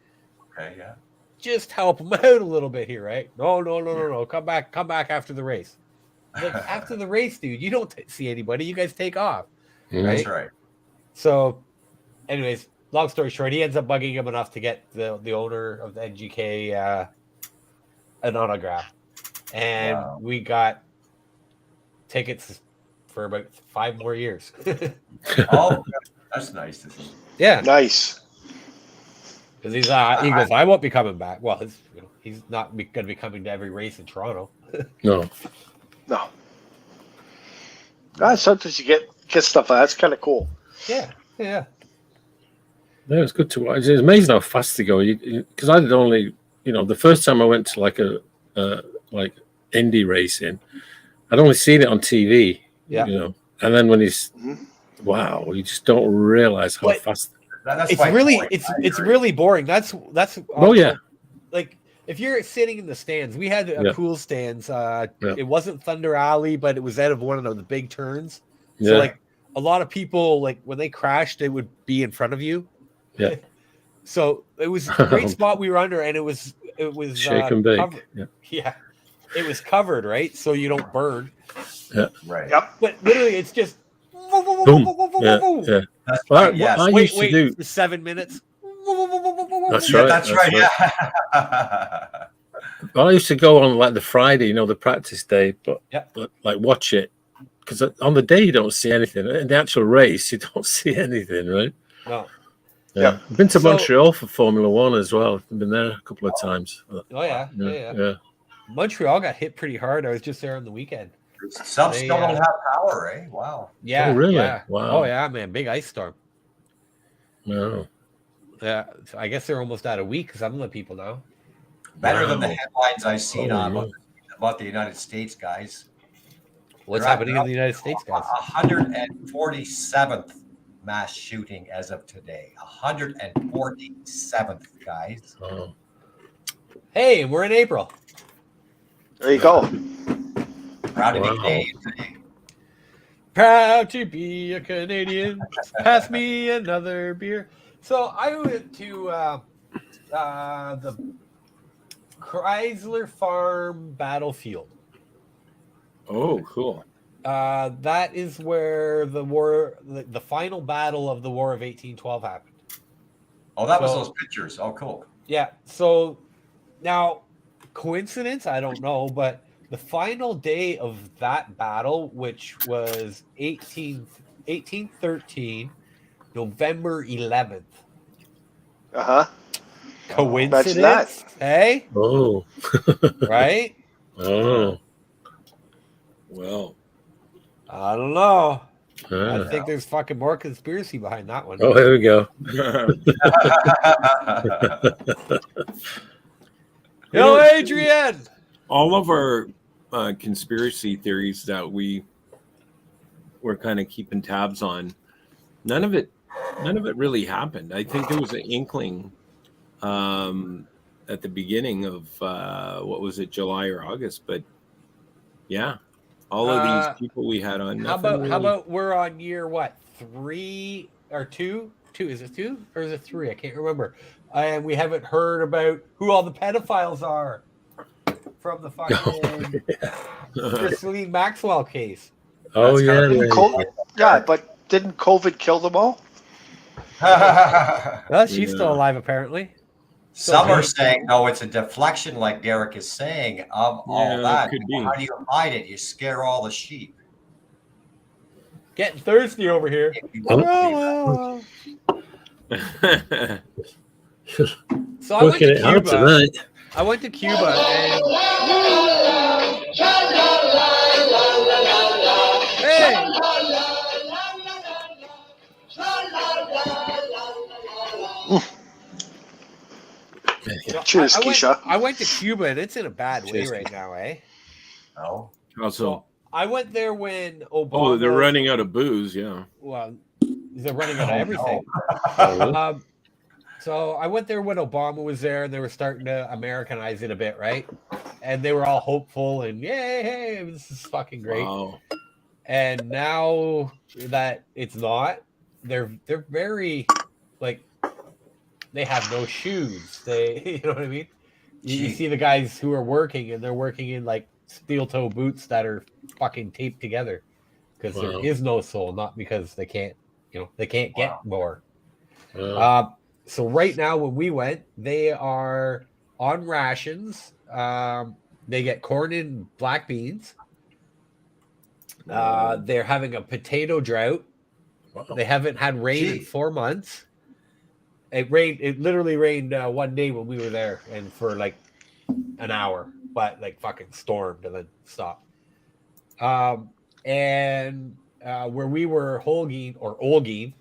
just help him out a little bit here, right? No. Come back after the race. Like, after the race, dude, you don't see anybody. You guys take off. Mm-hmm. Right? That's right. So, anyways, long story short, he ends up bugging him enough to get the owner of the NGK an autograph. And we got tickets for about 5 more years. Oh, that's nice to see. Yeah. Nice. Because he goes, I won't be coming back. Well, he's not going to be coming to every race in Toronto. No. Sometimes you get stuff like that. That's kind of cool. Yeah. Yeah. Yeah, it's good to watch. It's amazing how fast they go. Because I did only, the first time I went to like a like indie racing, I'd only seen it on TV. Yeah. And then when he's Mhm. wow, you just don't realize how But- fast. That's It's my really point. it's I it's agree. really boring. That's Oh yeah, like if you're sitting in the stands, we had a Yeah. cool stands. Yeah. It wasn't Thunder Alley, but it was out of one of the big turns. yeah, So like a lot of people, like when they crashed, they would be in front of you. Yeah. So it was a great spot we were under, and it was shake and bake. covered. Yeah, it was covered, right? So you don't burn. Right. Yep. But literally, it's just Boom. Yeah. That's Well, right. Yes. I wait, used to wait do. for 7 minutes. That's Yeah, right. that's right. Yeah. Well, I used to go on like the Friday, the practice day, but like watch it because on the day you don't see anything. In the actual race, you don't see anything, right? No. Yeah. I've been to So- Montreal for Formula One as well. I've been there a couple of times. Oh yeah. Yeah. Montreal got hit pretty hard. I was just there on the weekend. Some They, still don't have power, eh? Wow. Yeah. Oh, really? Yeah. Wow. Oh yeah, man. Big ice storm. No. Yeah. So I guess they're almost out of week. Some of the people now. Better than the Wow. headlines I've seen Oh, on wow. about the United States, guys. What's They're happening in the United States, guys? 147th mass shooting as of today. 147th, guys. Oh. Hey, we're in April. There you go. Proud to be Wow. Canadian today. Proud to be a Canadian. Pass me another beer. So I went to the Chrysler Farm Battlefield. Oh, cool. That is where the final battle of the War of 1812 happened. Oh, that was So- those pictures. Oh, cool. Yeah. So now, coincidence? I don't know, but the final day of that battle, which was 1813, November 11th. Uh-huh. Coincidence? Hey? Oh. Right? Oh. Well, I don't know. I Ah. think there's fucking more conspiracy behind that one. Oh, here we go. Yo, Adrian! all of our conspiracy theories that we were kind of keeping tabs on, none of it really happened. I think there was an inkling at the beginning of what was it, July or August, but yeah, all of these people we had on. How nothing about really- we're on year what, 3 or 2? 2, is it 2 or is it 3? I can't remember. And we haven't heard about who all the pedophiles are from the fucking Ghislaine Maxwell case. Oh, That's yeah. gotta be yeah. Yeah, but didn't COVID kill them all? Well, she's Yeah. still alive apparently. Some are saying, no, it's a deflection, like Derek is saying, of all Yeah, that. could be. How do you hide it? You scare all the sheep. Getting thirsty over here. If you don't believe that. So I went Working to it hard Cuba. tonight. I went to Cuba and hey, so Cheers, I went, Keisha. I went to Cuba and it's in a bad way Cheers, right now, eh? No. Also, I went there when Obama. oh, they're running out of booze. Yeah. Well, they're running out of Oh, everything. Oh, really? So I went there when Obama was there, and they were starting to Americanize it a bit, right? And they were all hopeful and yay, hey, this is fucking great. Wow. And now that it's not, they're very like they have no shoes. They, you know what I mean? You Gee. see the guys who are working, and they're working in like steel toe boots that are fucking taped together because Wow. there is no sole, not because they can't, they can't get Wow. more. Wow. So right now, when we went, they are on rations. They get corn and black beans. They're having a potato drought. Wow. They haven't had rain in Gee. 4 months. It rained. It literally rained one day when we were there, and for like an hour, but like fucking stormed and then stopped. And where we were holging or olging,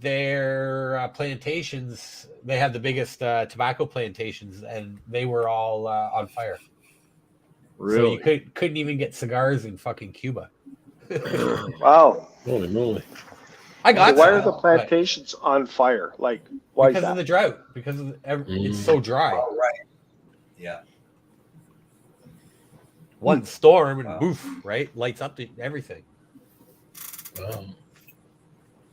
their plantations, they have the biggest tobacco plantations, and they were all on fire. Really? So you couldn't even get cigars in fucking Cuba. Wow. Holy moly. I got Why some, are the but plantations on fire? Like, why is because of that? the drought. Because of it's so dry. Oh, right. Yeah. One storm and Wow. woof, right? Lights up everything. Wow.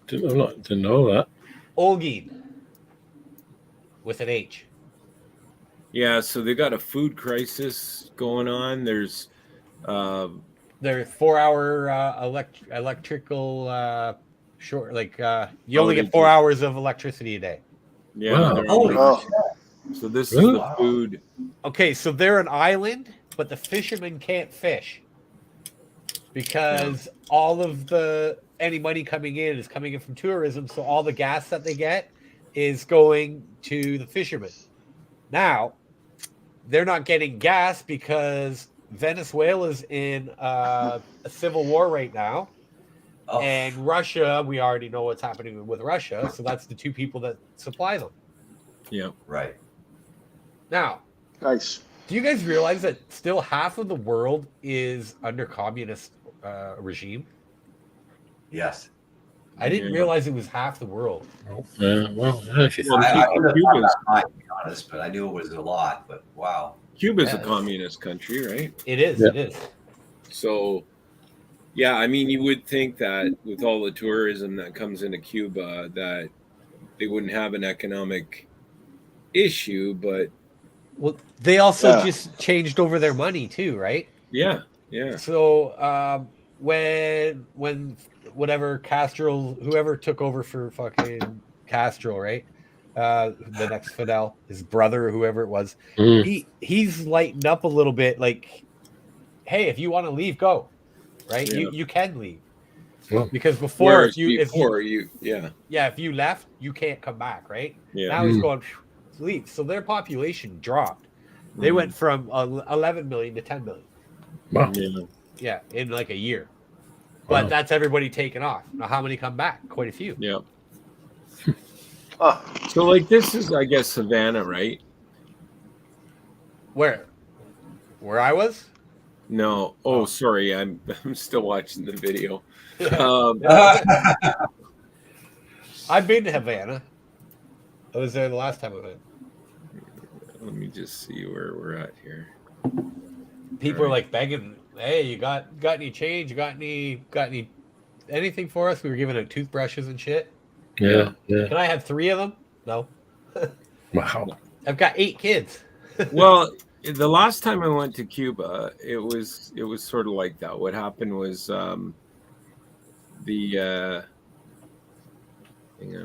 Didn't know that. Olguin with an H. Yeah, so they got a food crisis going on. There's They're 4-hour electrical short. Like you only get 4 hours of electricity a day. yeah, Wow. they're Holy on- Oh, so this Really? is the food. Okay, so they're an island, but the fishermen can't fish because all of any money coming in is coming in from tourism. So all the gas that they get is going to the fishermen. Now, they're not getting gas because Venezuela's in a civil war right now. Oh, And Russia, we already know what's happening with Russia. So that's the two people that supply them. Yeah. right. Now, nice. do you guys realize that still half of the world is under communist regime? Yes. I didn't Yeah. realize it was half the world. Well, yeah, if you Well, think I would have thought Cuba's, that high, to be honest, but I knew it was a lot. But wow. Cuba's a Yeah. communist country, right? It is. Yeah. It is. So, yeah, I mean, you would think that with all the tourism that comes into Cuba, that they wouldn't have an economic issue, but Well, they also Yeah. just changed over their money too, right? yeah. So when whatever Castro, whoever took over for fucking Castro, right? The next Fidel, his brother, or whoever it was, he's lightened up a little bit. Like, hey, if you want to leave, go. Right? Yeah. You can leave. Well, Because before, Whereas if you left, you can't come back, right? yeah. Now he's going leave. So their population dropped. They went from 11 million to 10 million. wow. Yeah. Yeah, in like a year. But Wow. that's everybody taken off. Now, how many come back? Quite a few. Yeah. Oh, So, like, this is, I guess, Savannah, right? Where I was? No. Oh, sorry. I'm still watching the video. I've been to Havana. I was there the last time I went. Let me just see where we're at here. People are like begging, "Hey, you got any change? You got any anything for us?" We were giving out toothbrushes and shit. Yeah. Can I have 3 of them? No. Wow. I've got 8 kids. Well, the last time I went to Cuba, it was sort of like that. What happened was hang on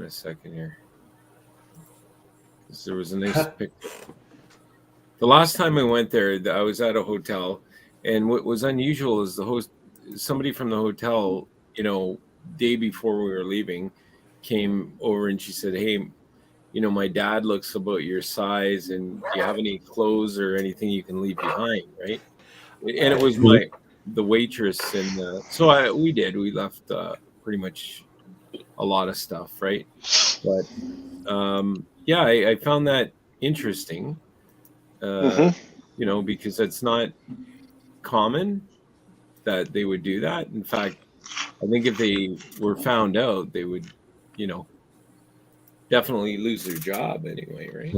a second here. There was a nice picture. The last time I went there, I was at a hotel, and what was unusual is somebody from the hotel, day before we were leaving, came over and she said, "Hey, my dad looks about your size, and do you have any clothes or anything you can leave behind?" Right? And it was the waitress, and so we left pretty much a lot of stuff, right? But yeah, I found that interesting, because it's not common that they would do that. In fact, I think if they were found out, they would, definitely lose their job anyway, right?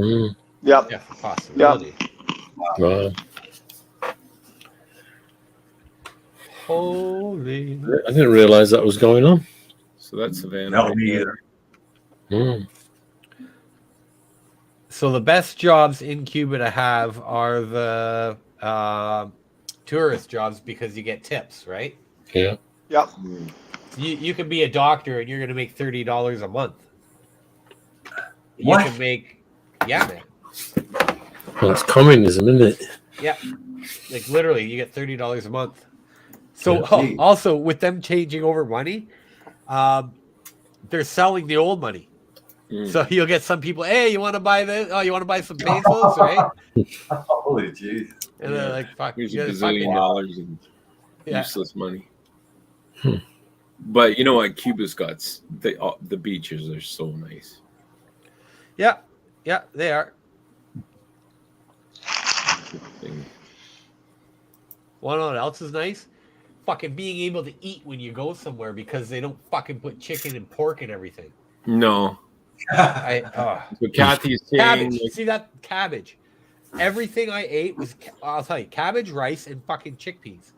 yeah. Yeah, possibility. Wow. Holy. I didn't realize that was going on. So that's Savannah. No, right me there. either. So the best jobs in Cuba to have are the tourist jobs because you get tips, right? Yeah. Yeah. You can be a doctor and you're going to make $30 a month. What? You can make, yeah, man. Well, it's communism, isn't it? Yeah. Like literally, you get $30 a month. So Yeah. also with them changing over money, they're selling the old money. So you'll get some people, hey, you want to buy this? Oh, you want to buy some pesos, right? Holy jeez. And they're like, fuck. Here's yeah, a fuck gazillion it. dollars in Yeah. useless money. But you know what? Cuba's got the beaches are so nice. Yeah, yeah, they are. Want to know what else is nice? Fucking being able to eat when you go somewhere because they don't fucking put chicken and pork and everything. No. But Kathy's saying, cabbage. See that cabbage? Everything I ate was, I'll tell you, cabbage, rice, and fucking chickpeas.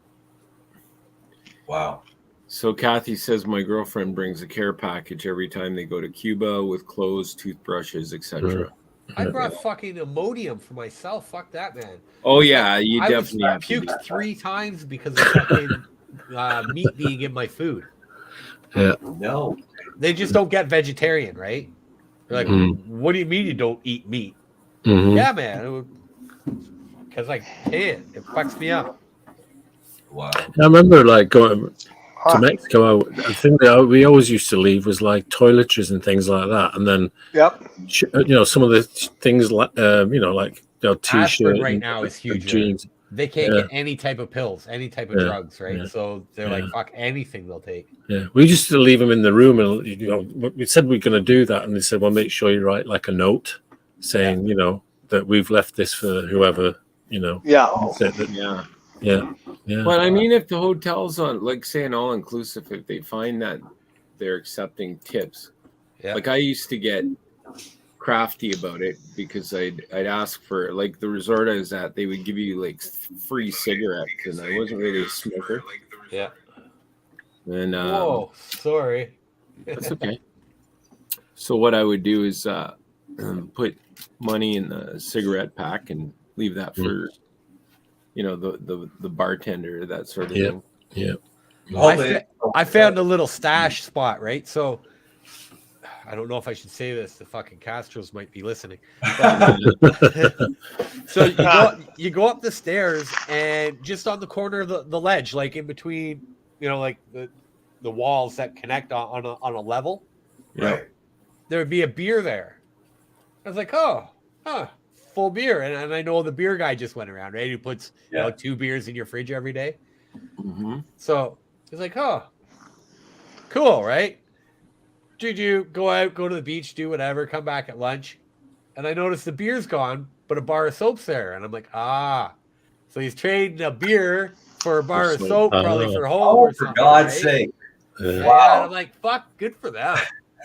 Wow. So Kathy says my girlfriend brings a care package every time they go to Cuba with clothes, toothbrushes, etc. I brought fucking Imodium for myself. Fuck that, man. Oh yeah, you definitely have to. I puked 3 times because of fucking meat being in my food. Yeah. No. They just don't get vegetarian, right? They're like, what do you mean you don't eat meat? Mm-hmm. Yeah, man. Because I can't. It fucks me up. Wow. I remember like going to Mexico. I think that we always used to leave was like toiletries and things like that, and then some of the things like like t-shirt Aspirin right now is huge. Jeans. They can't get any type of pills, any type of drugs, right? So they're like, fuck anything they'll take. Yeah, we used to leave them in the room, and we said we're going to do that, and they said, "Well, make sure you write like a note saying, that we've left this for whoever, Yeah. But I mean, if the hotel's on, like, say, an all-inclusive, if they find that they're accepting tips, like I used to get crafty about it because I'd ask for, like, the resort I was at, they would give you like free cigarettes, and I wasn't really a smoker. Yeah. And whoa, sorry. That's okay. So what I would do is put money in the cigarette pack and leave that for the bartender, that sort of thing. Yeah. I found a little stash spot, right? So I don't know if I should say this. The fucking Castros might be listening. So you go up the stairs, and just on the corner of the ledge, like in between, like the walls that connect on a level, right? There would be a beer there. I was like, full beer, and I know the beer guy just went around, right? He puts 2 beers in your fridge every day. Mm-hmm. So it's like, cool, right? You go out, go to the beach, do whatever, come back at lunch, and I noticed the beer's gone, but a bar of soap's there, and I'm like, so he's trading a beer for a bar of soap, probably for home or something. For God's sake! Wow. And I'm like, fuck, good for them.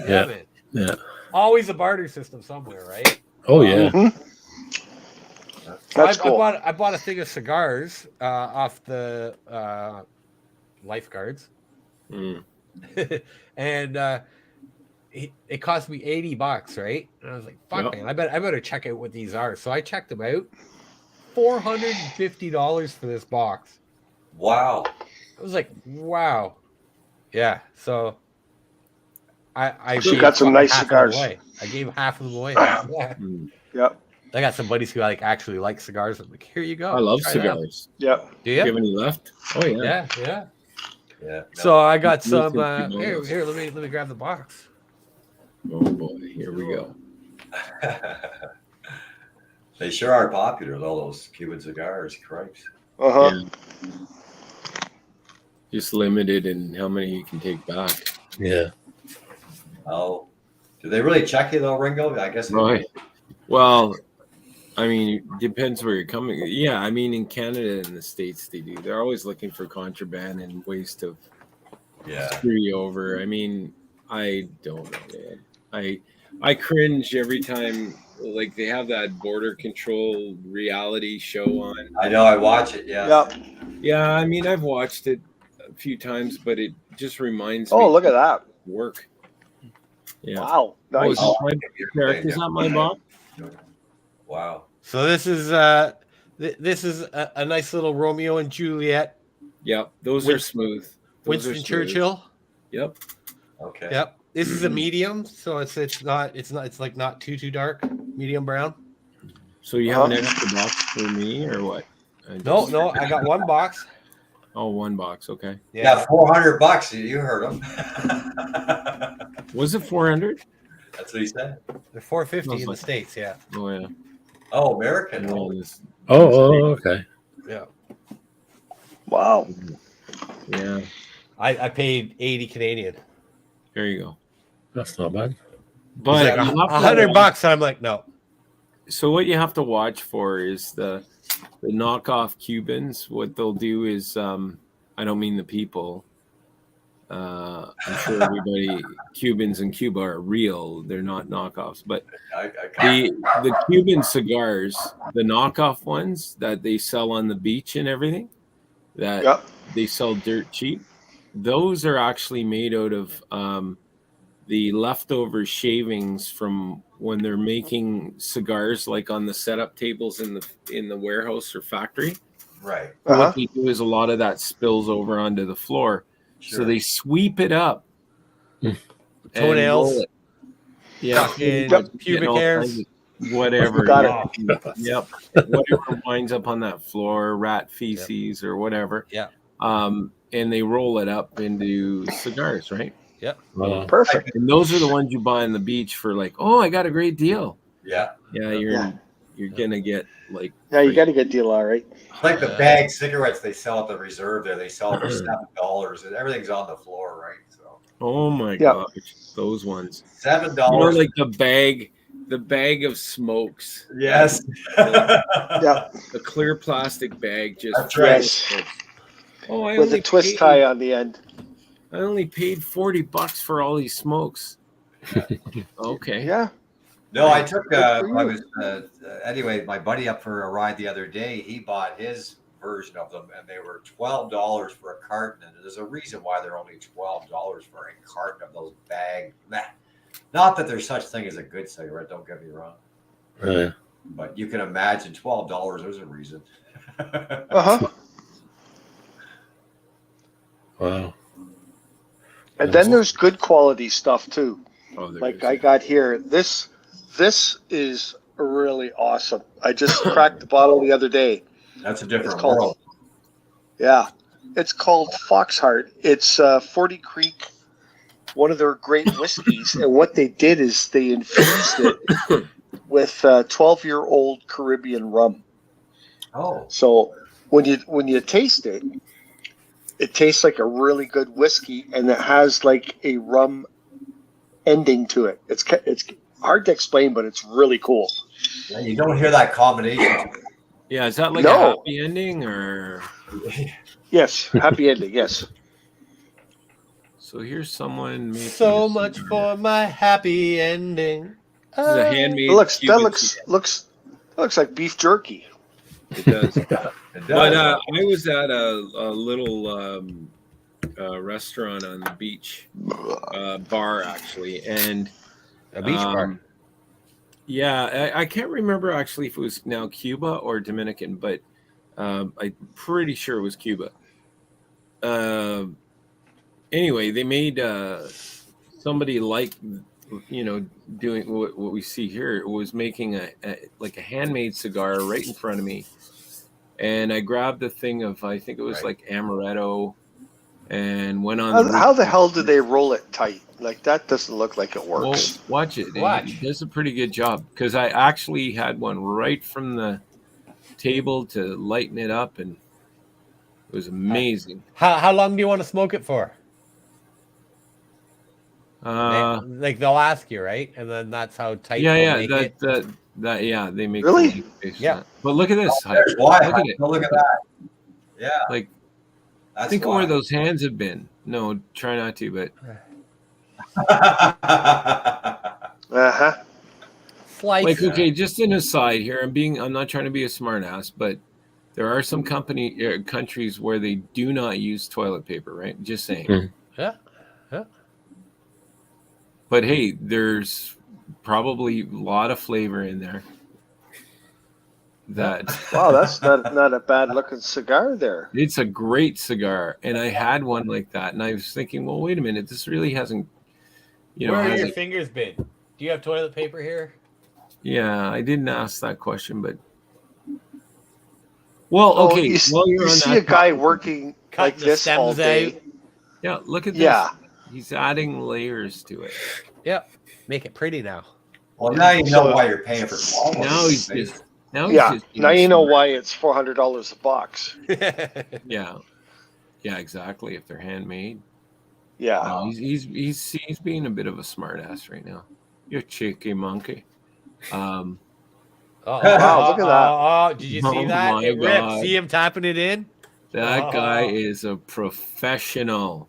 Yeah, man. Yeah. Always a barter system somewhere, right? Oh yeah. Mm-hmm. That's cool. I bought a thing of cigars off the lifeguards, and it cost me $80, right? And I was like, "Fuck, man! I better check out what these are." So I checked them out. $450 for this box. Wow! I was like, "Wow, yeah." So I got some nice cigars. I gave half of them away. Yep. I got some buddies who actually like cigars. I'm like, here you go. I love cigars. Yep. Do you? Do you have any left? Oh yeah. Yeah. No. So I got some. Here, let me grab the box. Oh boy, here we go. They sure are popular, all those Cuban cigars. Cripes. Yeah. Just limited in how many you can take back. Yeah. Oh, do they really check you though, Ringo? I guess. Right. Well, I mean, depends where you're coming. Yeah, I mean, in Canada and the States, they do. They're always looking for contraband and ways to screw you over. I mean, I don't know, man. I cringe every time, like, they have that border control reality show on. I know, I watch it. Yeah. Yep. Yeah, I mean, I've watched it a few times, but it just reminds me. Oh, look at that! Work. Yeah. Wow. Nice. Characters on my box. Wow. So this is a nice little Romeo and Juliet. Yep, those are smooth. Winston Churchill. Yep. Okay. Yep. This is a medium, so it's like not too dark, medium brown. So you have an extra box for me or what? No, I got one box. Oh, one box. Okay. Yeah, $400. You heard him. Was it 400? That's what he said. They're $450 in the States. Yeah. Oh yeah. Oh, American. Oh, okay. Yeah. Wow. Yeah. I paid 80 Canadian. There you go. That's not bad. It's But like you have to $100 watch- bucks. And I'm like, no. So what you have to watch for is the knockoff Cubans. What they'll do is, I don't mean the people. I'm sure everybody Cubans in Cuba are real. They're not knockoffs, but the Cuban cigars, the knockoff ones that they sell on the beach and everything, that Yep. they sell dirt cheap. Those are actually made out of the leftover shavings from when they're making cigars, like on the setup tables in the warehouse or factory. Right. Uh-huh. What they do is a lot of that spills over onto the floor, Sure. so they sweep it up. and Toenails. roll it. Yeah, Fucking Getting pubic all hairs. kinds of- whatever. Got yeah. Yep. Whatever winds up on that floor, rat feces or whatever. Yeah. And they roll it up into cigars, right? Yep. Wow. Perfect. And those are the ones you buy on the beach for like, oh, I got a great deal. Yeah. Yeah, Yeah. you're gonna get like Yeah, you got a good deal, all right. It's like the bag cigarettes they sell at the reserve there. They sell for $7 and everything's on the floor, right? So oh my Yeah. gosh, those ones. $7. You know, like the bag of smokes. yes. Yeah, The clear plastic bag just That's right. yes, Oh, I with only a twist paid, tie on the end. I only paid $40 for all these smokes. Okay. Yeah. No, I took. Good for I you. was anyway. My buddy up for a ride the other day. He bought his version of them, and they were $12 for a carton. And there's a reason why they're only $12 for a carton of those bag. Not that there's such thing as a good cigarette. Don't get me wrong, Yeah. but you can imagine $12. There's a reason. Uh-huh. Wow. And then there's good quality stuff too. Oh, there Like is. I got here. This is really awesome. I just cracked the bottle the other day. That's a It's different called world. Yeah. It's called Foxheart. It's 40 Creek, one of their great whiskeys. And what they did is they infused it with 12-year-old Caribbean rum. Oh, So when you taste it, it tastes like a really good whiskey, and it has like a rum ending to it. It's hard to explain, but it's really cool. yeah, you don't hear that combination. Yeah, is that like a No. happy ending or? Yes, happy ending. Yes. So here's someone making So a much cigar. for my happy ending. This is a handmade. That Cuban looks like beef jerky. cigar. It does. It does. But I was at a little restaurant on the beach, bar actually, and A beach bar. yeah, I can't remember actually if it was now Cuba or Dominican, but I'm pretty sure it was Cuba. Anyway, they made somebody like doing what we see here. It was making a handmade cigar right in front of me. And I grabbed a thing of, I think it was Right. like amaretto, and went on. How the hell do they roll it tight? Like that doesn't look like it Well, works. watch it. Watch. He does a pretty good job because I actually had one right from the table to lighten it up, and it was amazing. How long do you want to smoke it for? Like they'll ask you, right? And then that's how tight they'll yeah, make that, it. that that yeah, they make Really? money based on Yeah. that. But look at this. There's why. Look at it. Look at that. Yeah, Like, that's think of why. where those hands have been. No, try not to, but Uh-huh. Slice. like, okay, just an aside here. I'm not trying to be a smartass, but there are some countries where they do not use toilet paper, right? Just saying. Mhm. Yeah. But hey, there's probably a lot of flavor in there. That Wow, that's not a bad looking cigar there. it's a great cigar, and I had one like that, and I was thinking, well, wait a minute, this really hasn't, Where are your hasn't- fingers been? Do you have toilet paper here? yeah, I didn't ask that question, but well, Oh, okay, you, while you're you on see that a guy topic, working like Cutting the this all stems day. out. yeah, look at this. Yeah. He's adding layers to it. Yep. Make it pretty now. Well, now you know why you're paying for quality. Now he's just Yeah. Now you know why it's $400 a box. Yeah. Yeah, exactly. If they're handmade. Yeah. No, he's being a bit of a smartass right now. You cheeky monkey. Wow, look at that. did you see Oh that? my It ripped. God. See him tapping it in? That guy is a professional.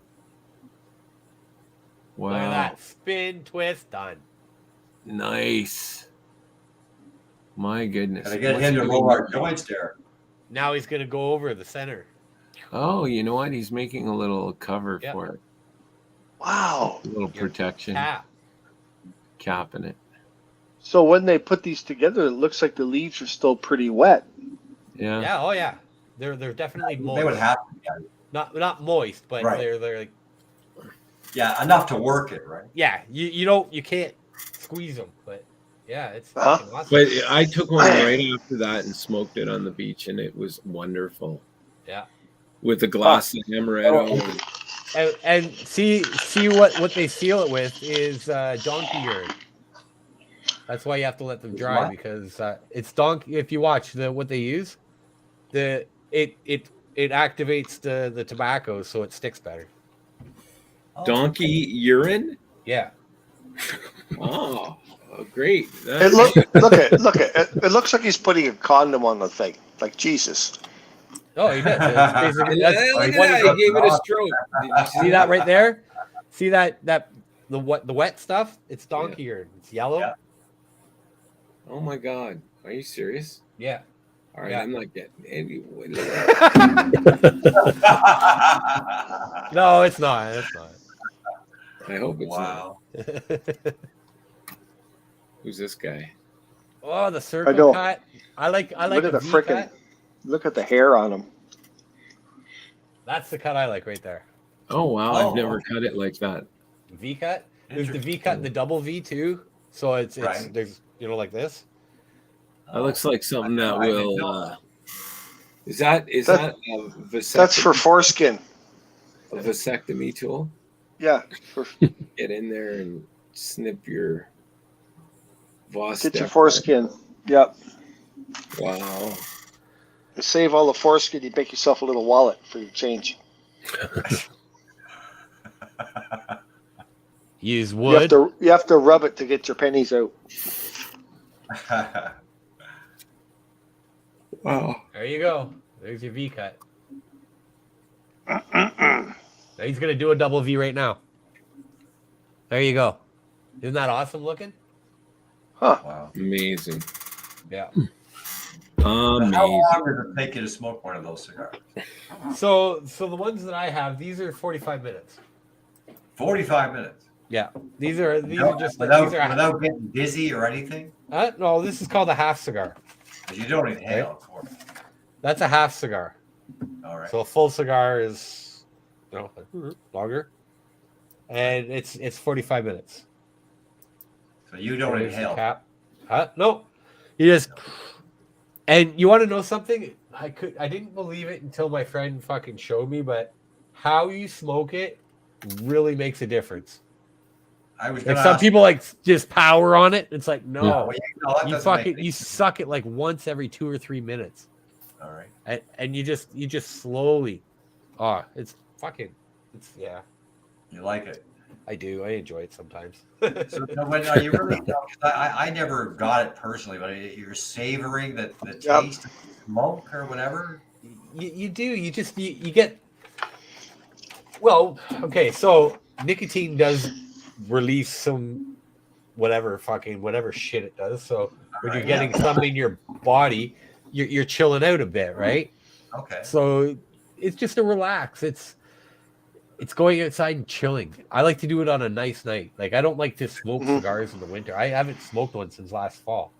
Look at Wow. that. Spin, twist, done. Nice. My goodness. Gotta get What's him he to doing roll our now? joints there. Now he's going to go over the center. Oh, you know what? He's making a little cover Yep. for it. Wow. A little protection. Tap. Capping it. So when they put these together, it looks like the leaves are still pretty wet. Yeah. Yeah, oh yeah. They're definitely moist. They would have to. Yeah. Not moist, but Right. they're like, Yeah, enough to work it, right? yeah, you can't squeeze them, but yeah, it's Huh? fucking awesome. But I took one right after that and smoked it on the beach, and it was wonderful. Yeah. With a glass of amaretto. And see what they seal it with is donkey urine. That's why you have to let them dry What? because it's donkey. If you watch what they use, it activates the tobacco so it sticks better. Donkey urine? Yeah. Oh, great. It look it looks like he's putting a condom on the thing. Like Jesus. Oh, he does. It's basically, that's Look at one that. of He gave it a stroke. Did you see that right there? See that the wet stuff? It's donkey urine. It's yellow. Yeah. Oh my God. Are you serious? Yeah. All right, Yeah. I'm not getting any. No, it's not. It's not. I hope it's Wow. not. Who's this guy? Oh, the I circle know. cut. I like Look a at the V frickin' cut. look at the hair on him. That's the cut I like right there. Oh wow, Oh, I've never okay. cut it like that. V cut. There's the V cut and the double V too. So it's Right. there's like this. That looks like something that I didn't will. know Is that That- a vasectomy, That's for foreskin. a vasectomy tool? Yeah. For Get in there and snip your vas. get your deferens. foreskin. Yep. Wow. To save all the foreskin, you make yourself a little wallet for your change. Use You wood. have to rub it to get your pennies out. Wow. There you go. There's your V cut. Now he's gonna do a double V right now. There you go. Isn't that awesome looking? Huh. Wow. Amazing. Yeah. How Amazing. long does it take you to smoke one of those cigars? So the ones that I have, these are 45 minutes. 45 minutes. Yeah. These are just without, these are without getting dizzy or anything? no, this is called a half cigar. 'Cause you don't inhale, of course. That's a half cigar. All right. So a full cigar is longer. And it's 45 minutes. So you don't There's the inhale. cap. No. You just and you want to know something? I didn't believe it until my friend fucking showed me, but how you smoke it really makes a difference. I was Like gonna some ask- people like just power on it. It's like no, Well, that you doesn't make fucking any you sense. suck it like once every 2 or 3 minutes, All right. and you just slowly. Oh, it's fucking. It's yeah. You like it. I do. I enjoy it sometimes. So when are you really? I never got it personally, but you're savoring the Yep. taste of smoke or whatever. You do. You just you get. Well, okay. So nicotine does release some whatever shit it does. So when you're Right, getting some in your body, you're chilling out a bit, right? Okay. So it's just a relax. It's going outside and chilling. I like to do it on a nice night. Like I don't like to smoke Mhm. cigars in the winter. I haven't smoked one since last fall.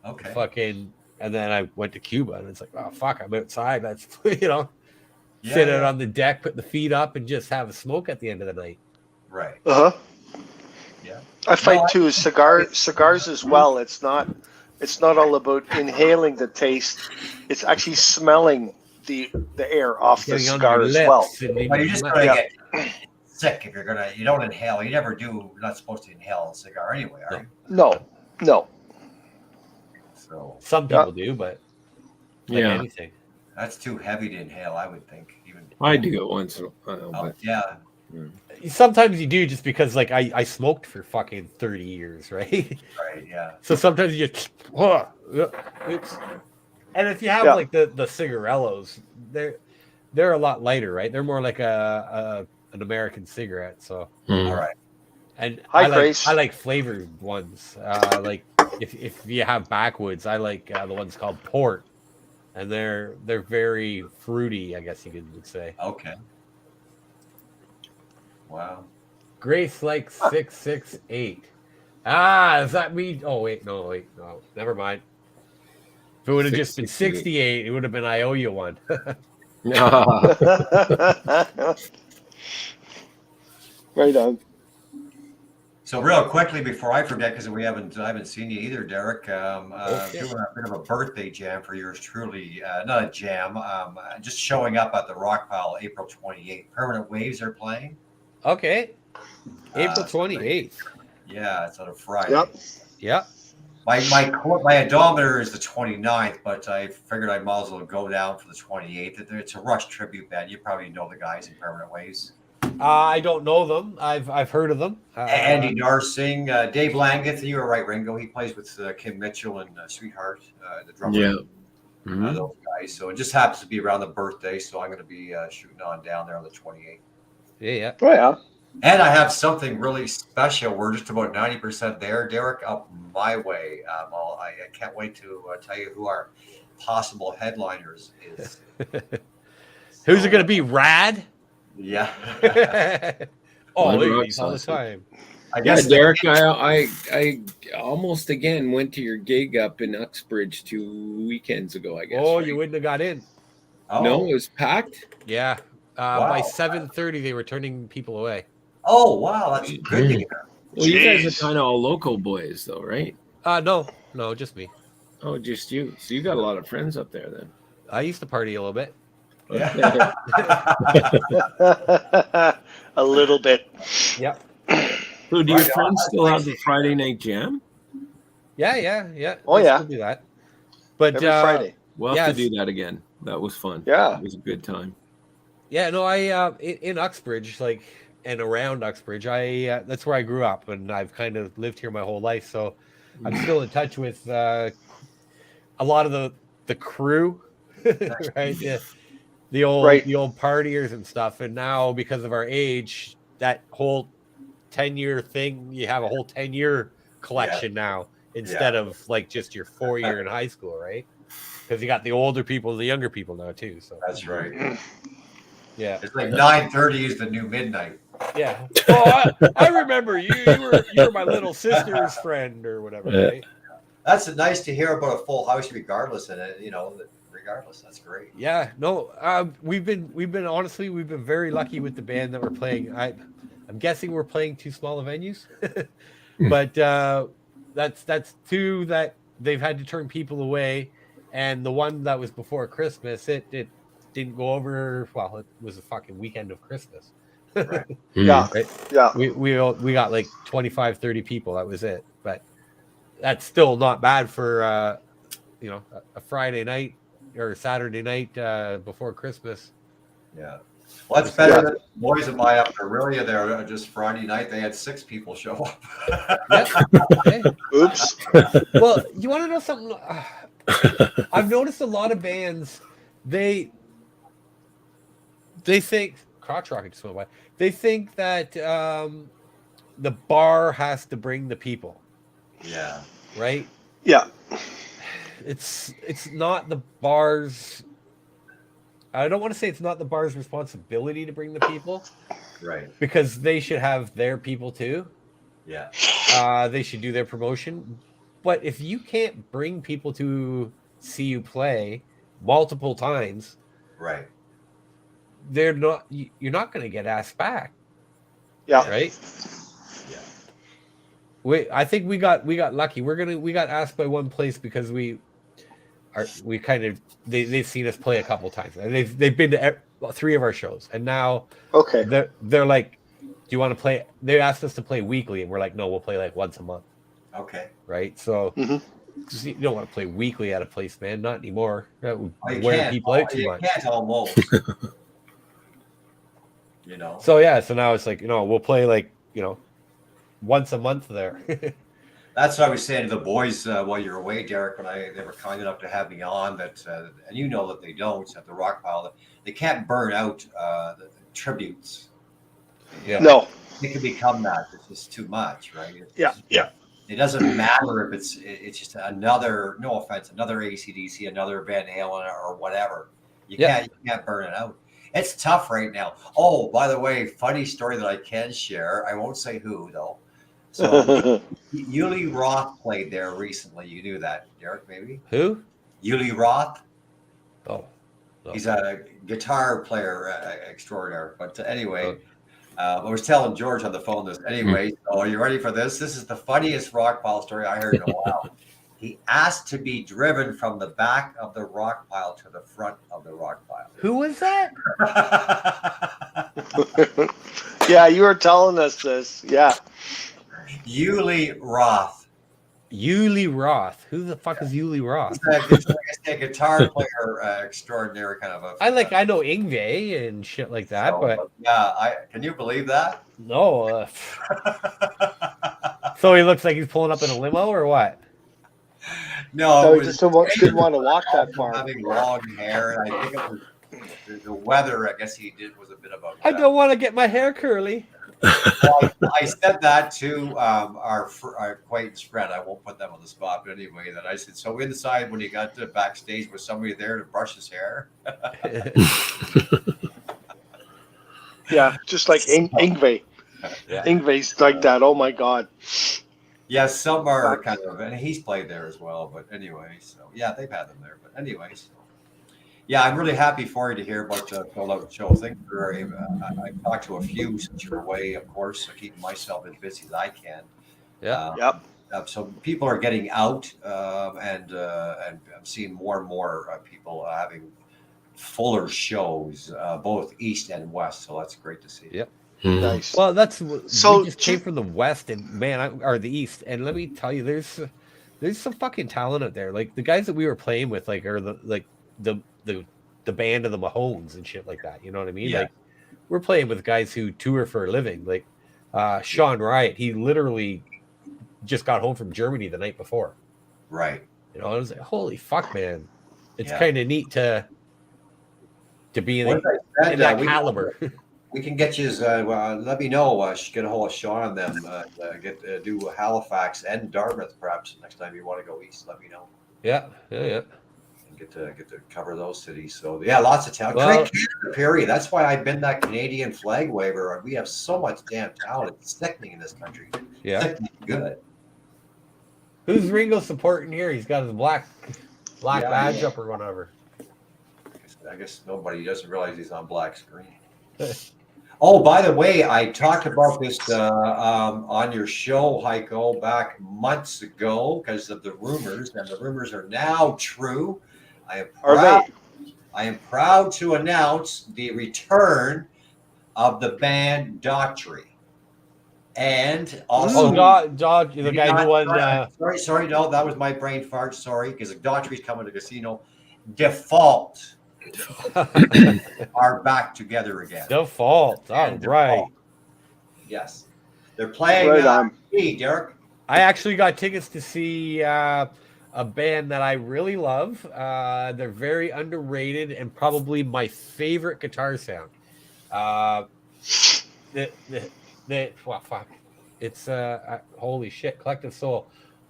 Okay. Fucking, and then I went to Cuba, and it's like, oh fuck, I'm outside. That's sit Yeah, out on the deck, put the feet up, and just have a smoke at the end of the night. Right. Uh huh. Yeah. I find No, too cigars as well. It's not all about inhaling the taste. It's actually smelling the air off the Getting on cigar your as well. lips and But you're just mouth. gonna Yeah. get sick if you don't inhale. You never do. You're not supposed to inhale a cigar anyway, are you? No. So Some people do, but like Yeah. anything. that's too heavy to inhale, I would think. even. I do it once in a while, Oh, but yeah. Sometimes you do just because like I smoked for fucking 30 years, right? Right. Yeah. So sometimes you just it's, and if you have Yeah. like the cigarellos, they're a lot lighter, right? They're more like an American cigarette. So All right. and Hi, I Grace. like flavored ones. Like if you have backwoods, I like the ones called port, and they're very fruity, I guess you would say. Okay. Wow. Grace like 668. Ah, does that mean? Oh wait, no, never mind. If it would have just been 68, it would have been I owe you one. Right on. So real quickly before I forget, because I haven't seen you either, Derek. shit. Doing a bit of a birthday jam for yours truly. Not a jam. Just showing up at the Rock Pile April 28th. Permanent Waves are playing. Okay, April 28th. Yeah, it's on a Friday. Yep. Yep. My odometer is the 29th, but I figured I might as well go down for the 28th. It's a Rush tribute band. You probably know the guys in Permanent Waves. I don't know them. I've heard of them. Andy Narsing, Dave Langeth. You were right, Ringo. He plays with Kim Mitchell and Sweetheart, the drummer. Yeah. Those guys. So it just happens to be around the birthday, so I'm going to be shooting on down there on the 28th. Yeah. Oh yeah. And I have something really special. We're just about 90% there, Derek, up my way. I can't wait to tell you who our possible headliners is. Who's it going to be? Rad? Yeah. Oh, Rad look at Rock these all the Sausage. time. I Yeah, guess Derek, I almost again went to your gig up in Uxbridge 2 weekends ago, I guess. Oh, right? you wouldn't have got in. Oh. No, it was packed. Yeah. Wow. By 7:30, they were turning people away. Oh, wow. That's good to hear. Well, you guys Jeez. are kind of all local boys, though, right? No, just me. Oh, just you. So you got a lot of friends up there then. I used to party a little bit. Yeah. A little bit. Yep. So do your friends still have the Friday night jam? Yeah. Oh, They yeah. still do that. But Every Friday. We'll Yeah, have to do that again. That was fun. Yeah. It was a good time. yeah, no, I in Uxbridge, like, and around Uxbridge, that's where I grew up, and I've kind of lived here my whole life, so I'm still in touch with a lot of the crew, right? Yeah. The old partiers and stuff. And now, because of our age, that whole 10-year thing, you have a whole 10-year collection now instead of like just your 4-year in high school, right? Because you got the older people, the younger people now too. So That's right. yeah, It's like 9:30 is the new midnight. yeah. Oh, I remember you. You were my little sister's friend or whatever, right? That's nice to hear about a full house, regardless. And regardless, that's great. Yeah, no, we've been honestly, we've been very lucky with the band that we're playing. I'm guessing we're playing too small of venues, but that's two that they've had to turn people away, and the one that was before Christmas, it didn't go over. Well, it was a fucking weekend of Christmas. Right. Yeah. Right? Yeah. We got like 25, 30 people. That was it, but that's still not bad for a Friday night or Saturday night before Christmas. Yeah. Well, that's better than boys of my up to Aurelia there. Just Friday night, they had 6 people show up. Yep. Okay. Oops. Well, you want to know something? I've noticed a lot of bands, they think crotch rocket just went by. They think that the bar has to bring the people, Yeah. right? Yeah. It's not the bar's. I don't want to say it's not the bar's responsibility to bring the people, Right. because they should have their people too. Yeah. They should do their promotion. But if you can't bring people to see you play multiple times, Right. you're not going to get asked back, Yeah. right? Yeah. I think we got lucky. We got asked by one place because they've seen us play a couple times, and they've been to 3 of our shows, and now Okay. they're like, do you want to play? They asked us to play weekly, and we're like, no, we'll play like once a month, Okay. right? So Mhm. you don't want to play weekly at a place, man. Not anymore. That would Oh, you wear can't. people out too You much. can't almost. You know. So now it's like, we'll play like, once a month there. That's what I was saying to the boys while you're away, Derek, when they were kind enough to have me on. That and you know that they don't at the rock pile. They can't burn out the tributes. Yeah. No. It can become that. It's just too much, right? Yeah. It doesn't matter if it's just another. No offense, another AC/DC, another Van Halen, or whatever. You can't burn it out. It's tough right now. Oh, by the way, funny story that I can share. I won't say who though. So Yuli Roth played there recently. You knew that, Derek? Maybe Who? Yuli Roth. Oh, no. He's a guitar player extraordinaire. But anyway, I was telling George on the phone this. Anyway, so are you ready for this? This is the funniest rock pile story I heard in a while. He asked to be driven from the back of the rock pile to the front of the rock pile. Who was that? Yeah, you were telling us this. Yeah. Yuli Roth. Yuli Roth. Who the fuck is Yuli Roth? He's a guitar player extraordinary kind of a. I know Ingve and shit like that, but yeah, can you believe that? no. So he looks like he's pulling up in a limo or what? No, So it he was just didn't want to walk that far. having long hair, and I think it was the weather. I guess he did was a bit of a. I don't want to get my hair curly. Well, I said that to our acquaintance friend. I won't put them on the spot, but anyway, that I said. So inside, when he got to backstage, was somebody there to brush his hair? Yeah, just like Ingve. Yeah. Ingve's like that. Oh my God. Yeah, some are kind of, and he's played there as well. But anyway, so yeah, they've had them there. But anyways, yeah, I'm really happy for you to hear about the Sold Out show. Thank you very. I talked to a few since you're away, of course, so keeping myself as busy as I can. Yeah. Yep. So people are getting out, and I'm seeing more and more people having fuller shows, both east and west. So that's great to see. Yep. Nice. Well, So, we just came from the west and or the east, and let me tell you, there's some fucking talent out there. Like the guys that we were playing with, like are the band of the Mahones and shit like that. You know what I mean? Yeah. Like we're playing with guys who tour for a living. Like Sean Riot, he literally just got home from Germany the night before. Right. You know, I was like, holy fuck, man! It's Yeah. kind of neat to be in, What I said, in that we- caliber. We can get you. Let me know. Get a hold of Sean and them. Do Halifax and Dartmouth perhaps next time you want to go east. Let me know. Yeah. And get to cover those cities. So yeah, lots of talent. Well- Period. That's why I've been that Canadian flag waver. We have so much damn talent. It's sickening in this country. Yeah. Sickening good. Who's Ringo supporting here? He's got his black Yeah, badge yeah. up or whatever. I guess nobody doesn't realize he's on black screen. Oh, by the way, I talked about this on your show, Heiko, back months ago because of the rumors, and the rumors are now true. I am proud to announce the return of the band Daughtry. And also, Dog, the guy who won. sorry, no, that was my brain fart. Sorry, because Daughtry's coming to casino. Default are back together again. Default. All right. Yes, they're playing. Right on. Hey, Derek. I actually got tickets to see a band that I really love. They're very underrated and probably my favorite guitar sound. Well, fuck. It's holy shit, Collective Soul.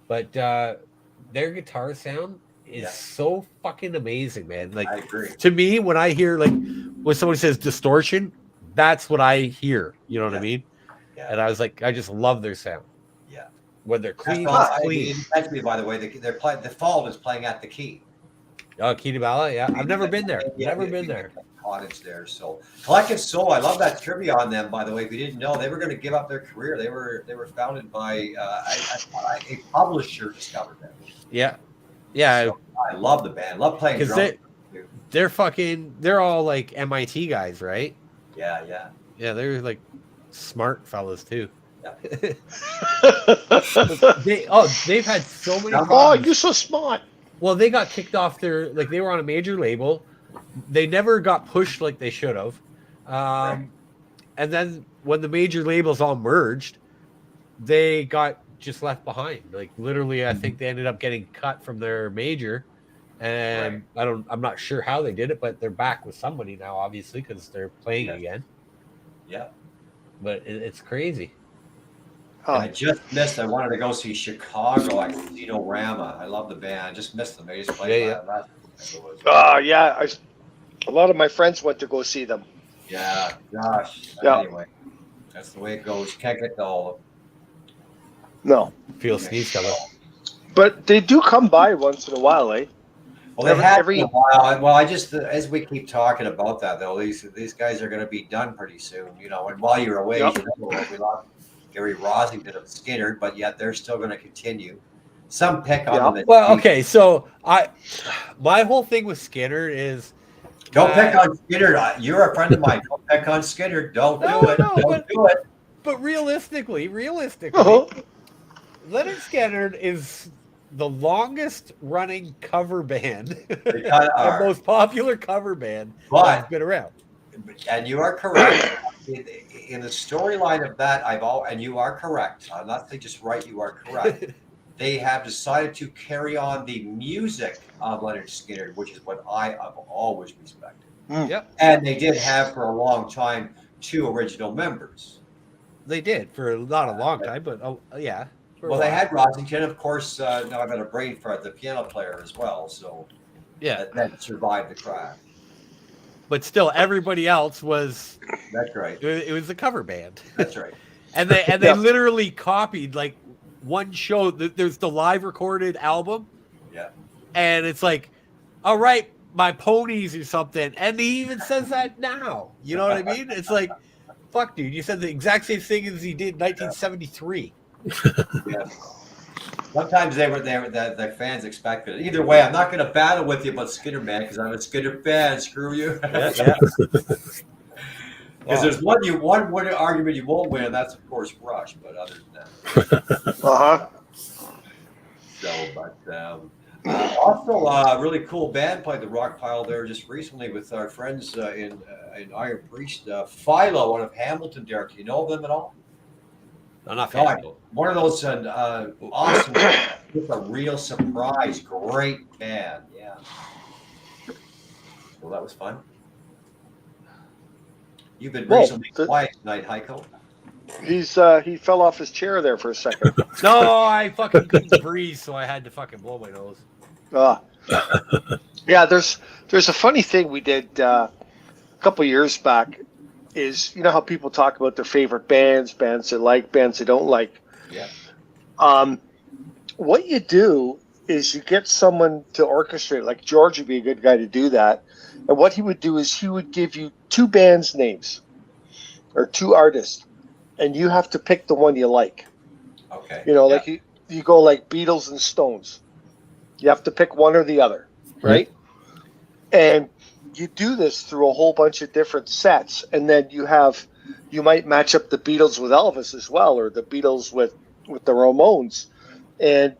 But their guitar sound is so fucking amazing, man. Like I agree. to me, when I hear when somebody says distortion, that's what I hear. You know what I mean? Yeah. And I was like, I just love their sound. Yeah. When they're clean, That's it's clean. Actually, by the way, they're playing. Default is playing at the Key. Oh, Key to Bala, yeah. I've never been there. Never been there. Cottage there. So Collective Soul, I love that trivia on them. By the way, if you didn't know, they were going to give up their career. They were founded by a publisher discovered them. Yeah, yeah. So I love the band. Love playing Because drums. they're all like MIT guys, right? Yeah. Yeah, they're like smart fellas too. Yeah. They've had so many Oh, problems. you're so smart. Well, they got kicked off they were on a major label. They never got pushed like they should have. And then when the major labels all merged, they got just left behind. Like literally, I think they ended up getting cut from their major. And I'm not sure how they did it, but they're back with somebody now, obviously, because they're playing again. Yeah. But it's crazy. I just missed. I wanted to go see Chicago at Casino-Rama. I love the band. I just missed them. They just played last. Yeah. A lot of my friends went to go see them. Yeah, gosh. Yeah. Anyway, that's the way it goes. Can't get to all of them. No. Feel sneeze coming. But they do come by once in a while, eh? Well, they have a while. Well, I just, as we keep talking about that, though, these guys are going to be done pretty soon, you know. And while you're away, you know, we lost Gary Rosington of Skinner, but yet they're still going to continue. Some pick on them. Well, okay, so my whole thing with Skinner is don't pick on Skinner. You're a friend of mine. Don't pick on Skinner. Don't do it. Don't do it. But realistically, Leonard Skinner is the longest running cover band, the most popular cover band that's been around. And you are correct. In the storyline of that, and you are correct. I'm not saying just right, you are correct. They have decided to carry on the music of Leonard Skinner, which is what I have always respected. Yep. And they did have for a long time 2 original members. They did for not a long time, but yeah. Well, they had Rosington, of course. Now I've got a brain for the piano player as well. So yeah, that survived the crash. But still, everybody else was. That's right. It was a cover band. That's right. And they literally copied like one show. There's the live recorded album. Yeah. And it's like, all right, my ponies or something. And he even says that now. You know what I mean? It's like, fuck, dude. You said the exact same thing as he did in 1973. Yeah. Sometimes the fans expected it. Either way, I'm not going to battle with you about Skinner, man, because I'm a Skinner fan. Screw you. Because there's one argument you won't win, and that's of course Rush. But other than that, So, but also a really cool band played the Rock Pile there just recently with our friends in Iron Priest, Philo, one of Hamilton. Derek, do you know them at all? No, not God, one of those awesome, with a real surprise, great band. Yeah. Well, that was fun. You've been recently quiet tonight, Heiko. He fell off his chair there for a second. No, I fucking couldn't breathe, so I had to fucking blow my nose. Yeah, there's a funny thing we did a couple years back. Is you know how people talk about their favorite bands they like, bands they don't like. Yeah. What you do is you get someone to orchestrate. Like George would be a good guy to do that. And what he would do is he would give you 2 bands names or 2 artists, and you have to pick the one you like. Okay. You know, like you go like Beatles and Stones. You have to pick one or the other, right? And you do this through a whole bunch of different sets, and then you might match up the Beatles with Elvis as well, or the Beatles with the Ramones. And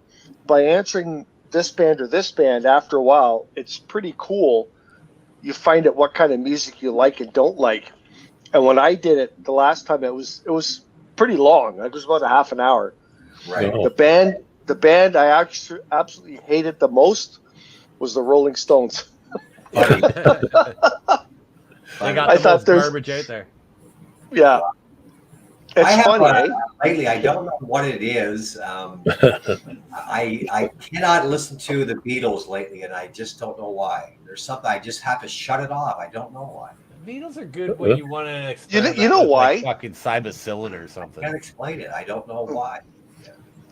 by answering this band or this band, after a while, it's pretty cool. You find out what kind of music you like and don't like. And when I did it the last time, it was pretty long. It was about a half an hour. Right. The band I actually absolutely hated the most was the Rolling Stones. They got the most garbage out there. Yeah. It's funny, eh? Lately, I don't know what it is. I cannot listen to the Beatles lately, and I just don't know why. There's something I just have to shut it off. I don't know why. The Beatles are good when you want to. You know why? Like fucking cybacillin or something. I can't explain it. I don't know why.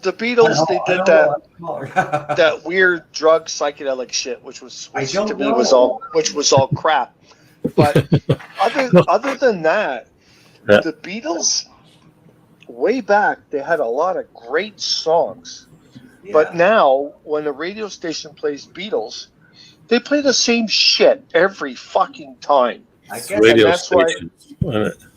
The Beatles, they did that weird drug psychedelic shit, which to me was all crap. But other than that, the Beatles, way back, they had a lot of great songs. Yeah. But now, when the radio station plays Beatles, they play the same shit every fucking time. I guess radio stations.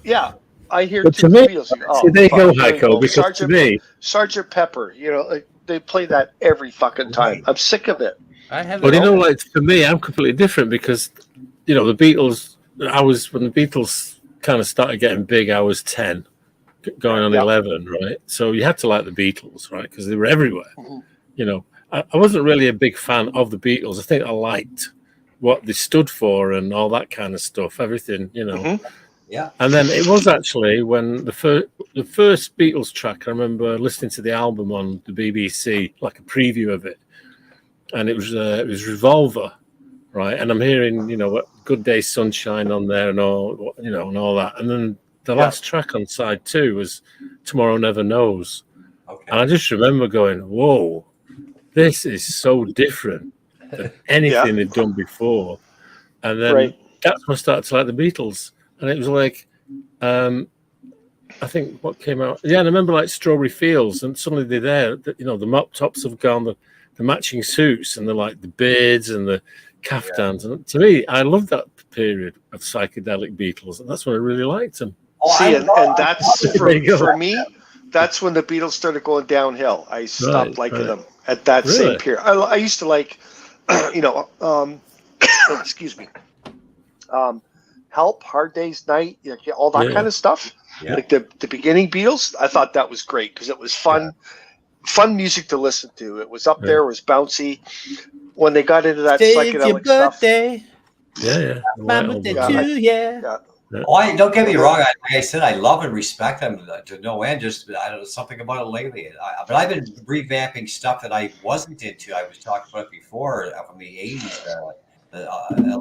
Yeah. I hear but to me, Beatles. They go, Heiko, because to me, Sgt. Pepper, you know, like, they play that every fucking time. I'm sick of it. Well, you know, like for me, I'm completely different because, you know, the Beatles. When the Beatles kind of started getting big, I was 10, going on 11, right? So you had to like the Beatles, right? Because they were everywhere. Mhm. You know, I wasn't really a big fan of the Beatles. I think I liked what they stood for and all that kind of stuff, everything, you know. Mhm. Yeah. And then it was actually when the first Beatles track, I remember listening to the album on the BBC, like a preview of it, and it was Revolver, right? And I'm hearing, you know, what Good Day Sunshine on there and all, you know, and all that. And then the last track on side 2 was Tomorrow Never Knows. Okay. And I just remember going, whoa, this is so different than anything they'd done before. And then that's when I started to like the Beatles. And it was like, I think what came out, and I remember like Strawberry Fields, and suddenly they're there, you know, the mop tops have gone, the matching suits, and the beards and the caftans. And to me, I love that period of psychedelic Beatles, and that's when I really liked them. See, and that's for me, that's when the Beatles started going downhill. I stopped liking them at that same period. I used to like, you know, excuse me, Help, Hard Day's Night, you know, all that kind of stuff. Yeah. Like the beginning Beatles, I thought that was great because it was fun music to listen to. It was up there, it was bouncy. When they got into that psychedelic stuff. My birthday too, Oh, don't get me wrong. Like I said, I love and respect them to no end. Just I don't know something about it lately. But I've been revamping stuff that I wasn't into. I was talking about it before from the '80s. A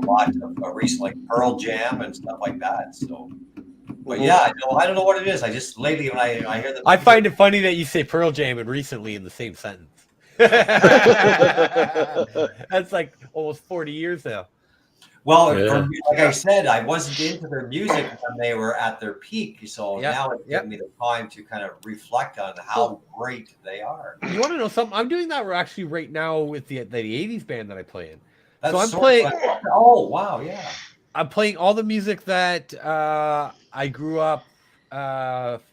lot of recent, like Pearl Jam and stuff like that. So, but yeah, I don't know what it is. I just lately when I hear them, I find it funny that you say Pearl Jam and recently in the same sentence. That's like almost 40 years now. Well, like I said, I wasn't into their music when they were at their peak. So now it's giving me the time to kind of reflect on how great they are. You want to know something? I'm doing that actually right now with the 80s band that I play in. That's so I'm playing. Oh wow, yeah. I'm playing all the music that I grew up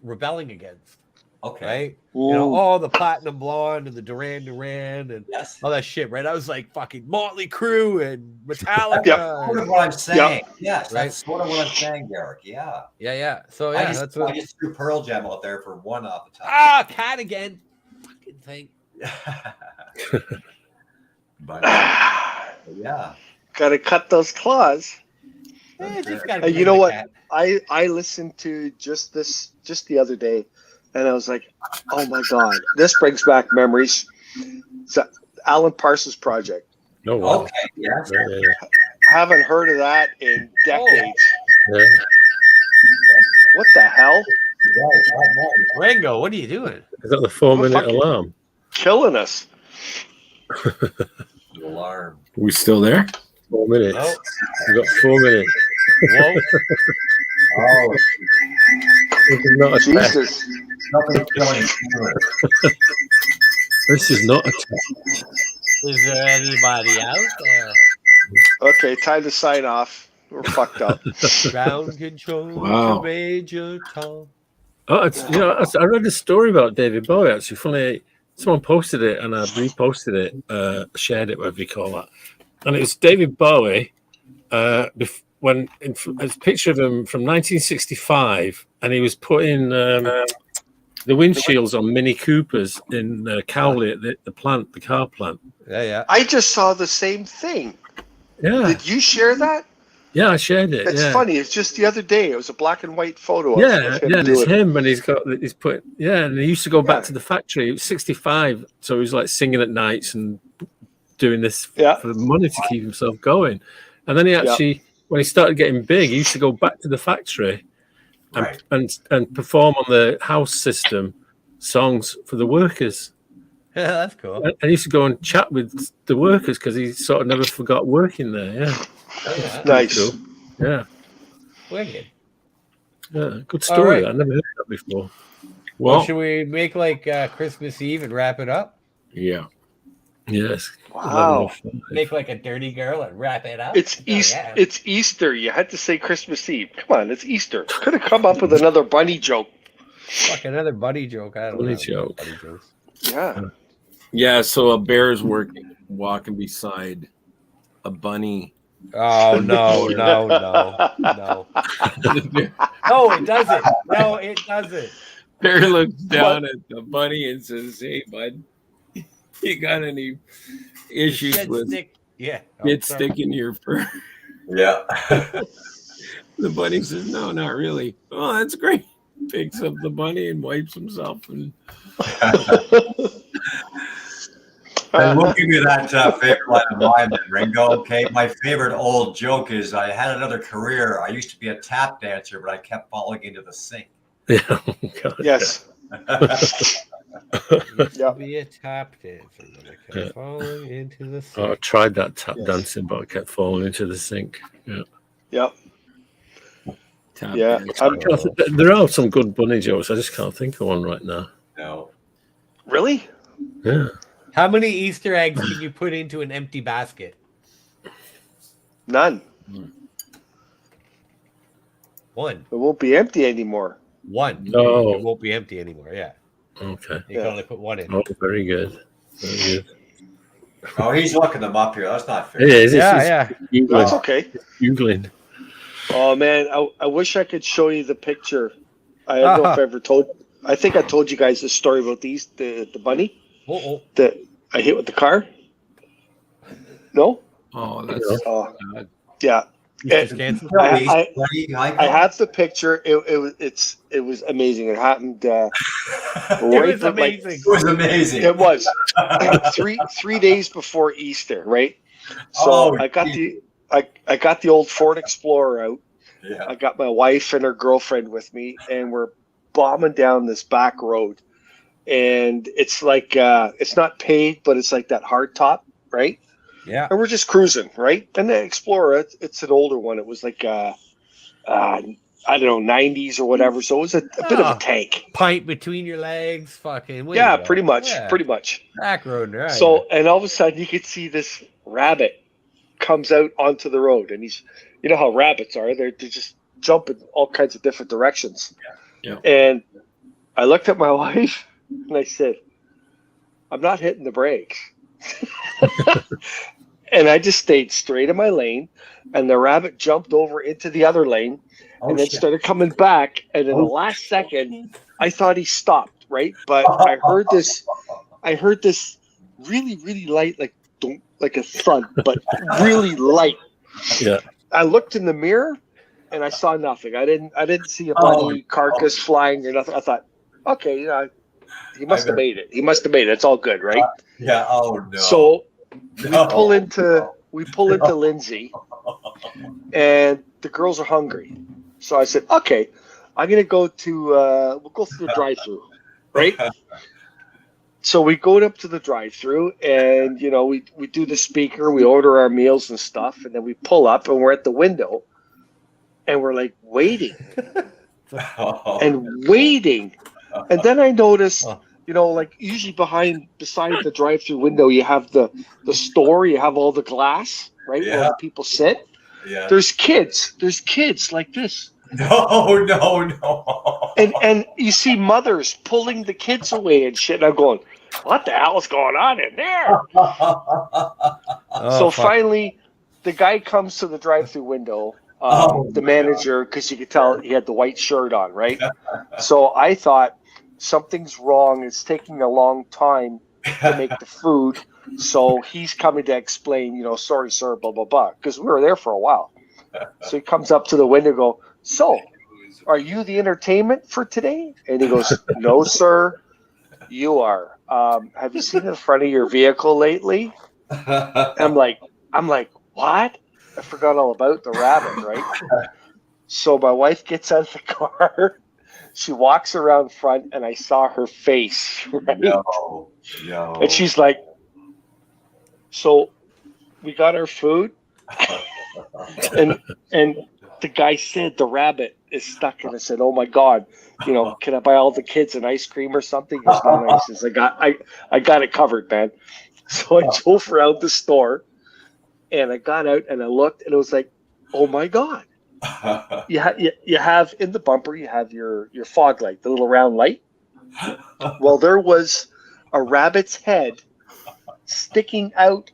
rebelling against. Okay. Right? You know, all the Platinum Blonde and the Duran Duran and all that shit, right? I was like fucking Motley Crue and Metallica. That's sort of what I'm saying. Yes, that's sort of what I'm saying, Derek. Yeah. Yeah. So I just threw Pearl Jam out there for one off the top. Ah, cat again. Fucking thing. But yeah. Gotta cut those claws. You know what? I listened to just the other day, and I was like, oh my God, this brings back memories. It's Alan Parsons Project. No, wow. Okay, yes. Haven't heard of that in decades. What the hell? Rango, what are you doing? Is that the 4-minute alarm? Killing us. Alarm. Are we still there? 4 minutes. Oh. We've got 4 minutes. Whoa. Oh, This is not a test. Jesus. nothing killing. This is not a test. Is there anybody out there? Okay, time to sign off. We're fucked up. Ground control to Major Tom. Oh, I read a story about David Bowie. Actually, funny, someone posted it and I reposted it, shared it, whatever you call that. And it was David Bowie. When it's a picture of him from 1965, and he was putting the windshields on Mini Coopers in Cowley at the plant, the car plant. Yeah. I just saw the same thing. Yeah. Did you share that? Yeah, I shared it. It's funny. It's just the other day. It was a black and white photo. Of him. And it's him, and and he used to go back to the factory. He was 65, so he was like singing at nights and doing this for the money to keep himself going. And then he actually, when he started getting big, he used to go back to the factory and perform on the house system songs for the workers. Yeah, that's cool. And he used to go and chat with the workers because he sort of never forgot working there. Yeah. Nice. Cool. Yeah. Wicked. Yeah, good story. Right. I never heard that before. Well, should we make like Christmas Eve and wrap it up? Yeah. Yes. Wow. Make like a dirty girl and wrap it up. It's Easter. It's Easter. You had to say Christmas Eve. Come on, it's Easter. Could have come up with another bunny joke. Fuck, another buddy joke. I don't know. Bunny joke. Buddy jokes. Yeah. Yeah. So a bear's walking beside a bunny Oh no, no, no, no. No, it doesn't. No, it doesn't. Bear looks down at the bunny and says, "Hey, bud, you got any issues Shit with stick. Yeah. it sorry. sticking your fur?" Yeah. The bunny says, "No, not really." Oh, that's great. Picks up the bunny and wipes himself. And And we'll give you that favorite line of mine, then, Ringo. Okay, my favorite old joke is I had another career. I used to be a tap dancer, but I kept falling into the sink. Yeah. God. Yes. Yeah. Be a tap dancer, but I kept Yeah. falling into the Oh, I sink. tried that tap Yes. dancing, but I kept falling into the sink. Yeah. Yep. tap Yeah. dance. There are some good bunny jokes. I just can't think of one right now. No. Really? Yeah. How many Easter eggs can you put into an empty basket? None. One. It won't be empty anymore. One. No. It won't be empty anymore. Yeah. Okay. You can only put one in. Oh, very good. Very good. Oh, he's looking them up here. That's not fair. It is. Yeah. That's okay. Googling. Oh man, I wish I could show you the picture. I don't know if I ever told. I think I told you guys this story about the bunny that I hit with the car. No. Oh, that's Yeah. I have the picture. It was amazing. It happened. It was amazing. It was amazing. It was 3 days before Easter, right? So I got the old Ford Explorer out. Yeah. I got my wife and her girlfriend with me, and we're bombing down this back road. And it's like it's not paved, but it's like that hard top, right? Yeah. And we're just cruising, right? And the Explorer, it's an older one. It was like I don't know, 90s or whatever. So it was a bit of a tank. Pint between your legs, fucking. Yeah, pretty much. Back road, right? So, and all of a sudden you could see this rabbit comes out onto the road, and he's, you know how rabbits are, they just jump in all kinds of different directions. Yeah. And I looked at my wife and I said, I'm not hitting the brakes. And I just stayed straight in my lane, and the rabbit jumped over into the other lane and then started coming back. And in the last second, I thought he stopped, right? But I heard this really, really light, like a thud, but really light. Yeah. I looked in the mirror and I saw nothing. I didn't see a bunny carcass flying or nothing. I thought, okay, he must have made it. He must have made it. It's all good, right? Yeah. Oh no. So we pull into Lindsay, and the girls are hungry. So I said, okay, I'm gonna go to we'll go through the drive-through, right? So we go up to the drive-through, and we do the speaker, we order our meals and stuff, and then we pull up, and we're at the window, and we're like waiting and waiting, and then I noticed. Like usually beside the drive-through window, you have the store, you have all the glass, right? Yeah. Where the people sit. Yeah. There's kids like this. No. And you see mothers pulling the kids away and shit. And I'm going, what the hell is going on in there? So finally, the guy comes to the drive-through window, the manager, because you could tell he had the white shirt on, right? So I thought, something's wrong. It's taking a long time to make the food. So he's coming to explain, sorry, sir, blah, blah, blah. Because we were there for a while. So he comes up to the window and goes, so, are you the entertainment for today? And he goes, no, sir, you are. Have you seen the front of your vehicle lately? I'm like, what? I forgot all about the rabbit, right? So my wife gets out of the car. She walks around front, and I saw her face, right? No. And she's like, so we got our food, and the guy said the rabbit is stuck, and I said, oh my God, can I buy all the kids an ice cream or something? He goes, no, no. He says, I got it covered, man. So I drove around the store, and I got out and I looked, and it was like, oh my God. You have in the bumper, you have your fog light, the little round light. Well, there was a rabbit's head sticking out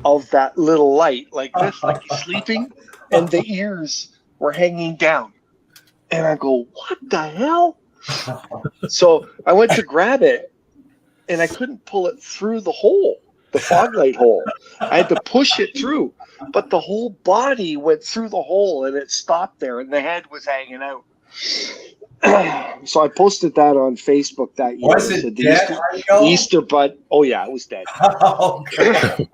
of that little light, like this, like he's sleeping, and the ears were hanging down. And I go, what the hell? So I went to grab it, and I couldn't pull it through the hole, the fog light hole. I had to push it through, but the whole body went through the hole, and it stopped there, and the head was hanging out. So I posted that on Facebook that year. Was it dead, Easter butt. Oh yeah, it was dead. Oh, God.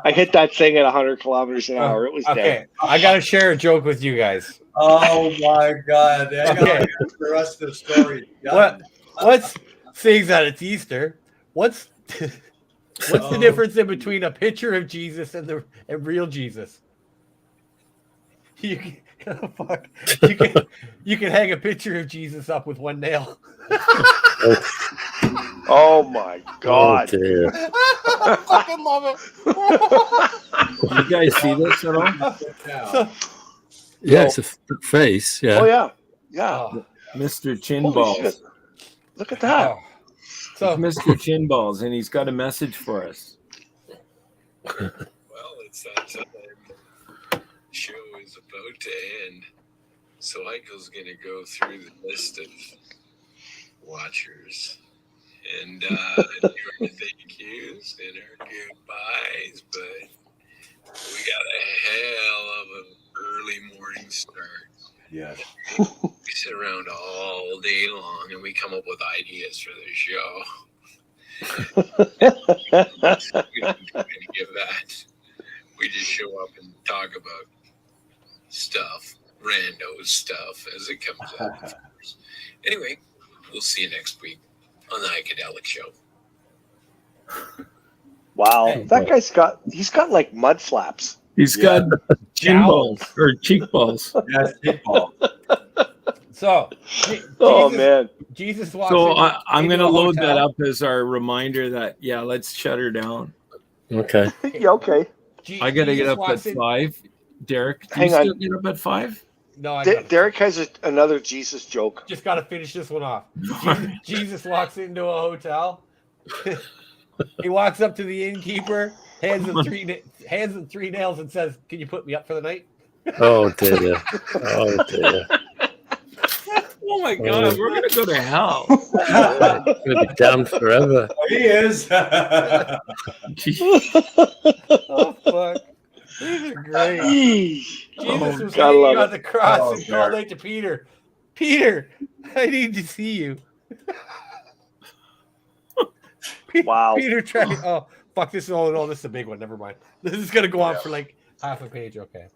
I hit that thing at 100 kilometers an hour. It was dead. Okay, I gotta share a joke with you guys. Oh my God! I gotta Okay. hear the rest of the story. What's seeing that it's Easter? What's the difference in between a picture of Jesus and real Jesus? You can, fuck. You can hang a picture of Jesus up with one nail. Oh my God! Oh, dear. I fucking love it. You guys see this at all? So, Yeah, it's a face. Yeah. Oh yeah, yeah. oh, Mr. Chin Holy Balls. shit. Look at that. oh. So Mr. Chin Balls, and he's got a message for us. Well, it's that time. Show is about to end. So Heiko's going to go through the list of watchers and do our thank yous and our goodbyes. But we got a hell of an early morning start. Yes. We sit around all day long and we come up with ideas for the show. We don't do any of that. We just show up and talk about stuff, rando stuff as it comes up. Of course. Anyway, we'll see you next week on the Heikadelic Show. Wow, that guy's got like mud flaps. He's got chin balls or cheek balls. Yes, kickball. So, Oh man. Jesus walks So in, I'm into going to a load that hotel. up as our reminder that, yeah, let's shut her down. Okay. Yeah, okay. I got to get Jesus up at walks in- 5. Derek, do Hang you on. still get up at 5? No, I got Derek has another Jesus joke. just got to finish this one off. Jesus walks into a hotel. He walks up to the innkeeper, hands him three nails, and says, "Can you put me up for the night?" Oh, dear. Oh, dear. Oh my God, we're going to go to hell. It's going to be damned forever. He is. Oh fuck! These are great. Jesus Oh, was gotta hanging love on it. the cross Oh, and called out to Peter. Peter, I need to see you. Wow. Peter tried. Oh fuck! This is no, this is a big one. Never mind. This is gonna go on for like half a page. Okay.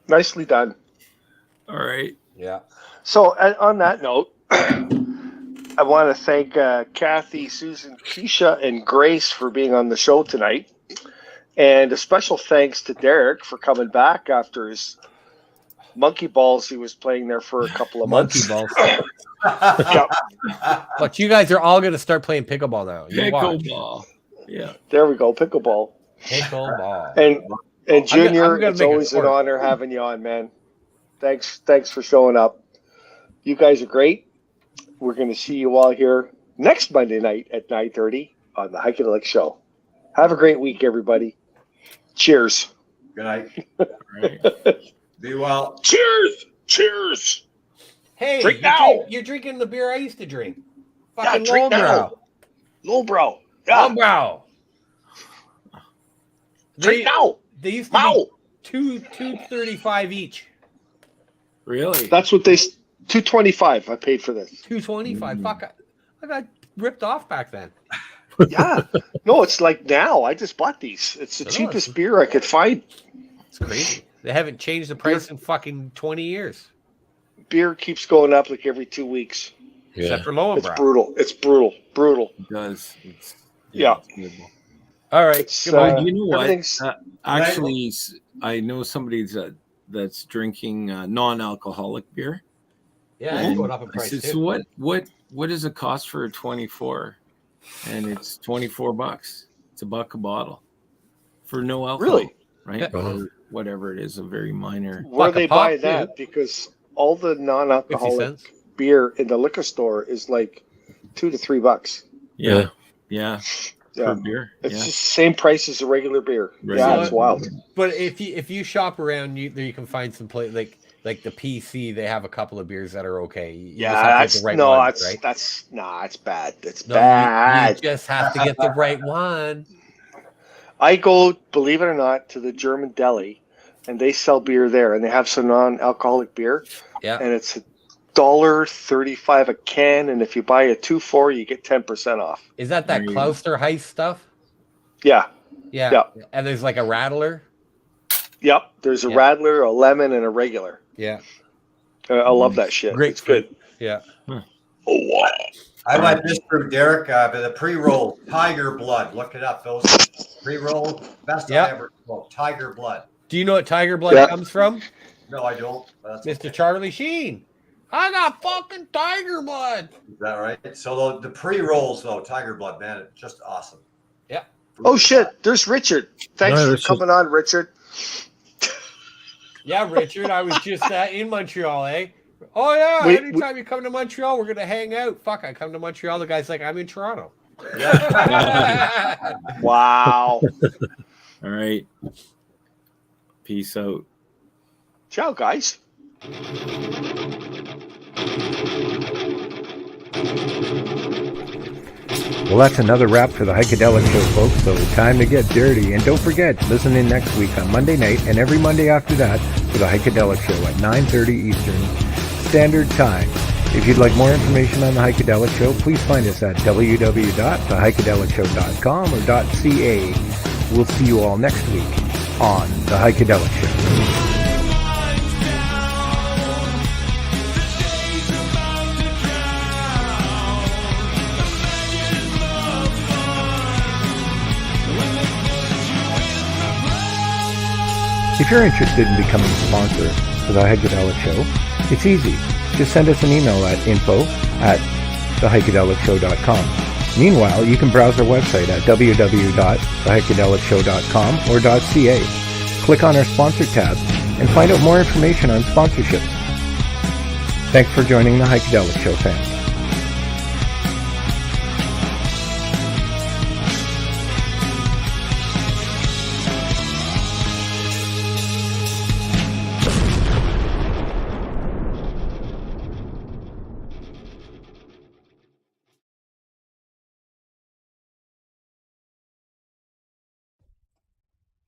Nicely done. All right. Yeah. So on that note, I want to thank Kathy, Susan, Keisha, and Grace for being on the show tonight. And a special thanks to Derek for coming back after his monkey balls he was playing there for a couple of months. balls. Yep. But you guys are all gonna start playing pickleball now. You watch. Pickleball. Yeah. There we go, pickleball. Pickleball. And Junior, I'm gonna it's make a always an court. honor having you on, man. Thanks for showing up. You guys are great. We're going to see you all here next Monday night at 9:30 on the Heikadelic Show. Have a great week, everybody. Cheers. Good night. All right. Be well. Cheers. Cheers. Hey, Drink now. you're drinking the beer I used to drink. Yeah, Fucking drink now. lowbrow. Lowbrow. Yeah. Lowbrow. Drink now. They used to Wow. be $2.35 each. Really? That's what they. $2.25. I paid for this. $2.25. Fuck, I got ripped off back then. Yeah. No, it's like now. I just bought these. It's the I know, cheapest it's- beer I could find. It's crazy. They haven't changed the price in fucking 20 years. Beer keeps going up like every 2 weeks. Except Yeah. for It's Lowenbrow. brutal. It's brutal. Brutal. It does. It's, Yeah. it's beautiful. All right. It's, Goodbye. You know what? everything's- Actually, I know somebody that's drinking non-alcoholic beer. Yeah, it's going up in I price said, too. so what does it cost for a 24? And it's $24. It's $1 a bottle for no alcohol. Really? Right? Yeah. Or whatever it is, a very minor. Where Buck a they pop, buy that because all the 50 non-alcoholic cents. beer in the liquor store is like $2 to $3. Yeah. Yeah. Yeah. beer. It's Yeah. just the same price as a regular beer. Regular. Yeah, it's wild. But if you shop around, you can find some place like the PC. They have a couple of beers that are okay. You just have to get the right ones, right? It's bad. It's No, you bad. just have to get the right one. I go, believe it or not, to the German deli, and they sell beer there, and they have some non-alcoholic beer, Yeah. and it's $1.35 a can, and if you buy a 2-4, you get 10% off. Is that There you go. Klauster Heist stuff? Yeah. Yeah. Yep. And there's like a rattler. Yep. There's a Yeah. Radler, a lemon, and a regular. Yeah. I love that shit. It's good. Yeah. Oh, wow. I like this from Derek, but the pre-roll Tiger Blood. Look it up. Those pre-roll best Yeah. I ever smoked. Tiger Blood. Do you know what Tiger Blood Yeah. comes from? No, I don't. But that's Mr. Charlie Sheen. I got fucking Tiger Blood. Is that right? So the pre-rolls though, Tiger Blood, man, it's just awesome. Yeah. Oh, shit. There's Richard. Thanks Hi, for Richard. coming on, Richard. Yeah, Richard. I was just in Montreal, eh? Oh yeah. We- Anytime you come to Montreal, we're gonna hang out. Fuck, I come to Montreal. The guy's like, I'm in Toronto. Wow. All right. Peace out. Ciao, guys. Well, that's another wrap for the Heikadelic Show, folks, so time to get dirty. And don't forget, listen in next week on Monday night and every Monday after that for the Heikadelic Show at 9:30 Eastern Standard Time. If you'd like more information on the Heikadelic Show, please find us at www.theheikedelicshow.com or .ca. We'll see you all next week on the Heikadelic Show. If you're interested in becoming a sponsor for the Heikadelic Show, it's easy. Just send us an email at info@theheikedelicshow.com. Meanwhile, you can browse our website at www.theheikedelicshow.com or .ca. Click on our sponsor tab and find out more information on sponsorships. Thanks for joining the Heikadelic Show, fans.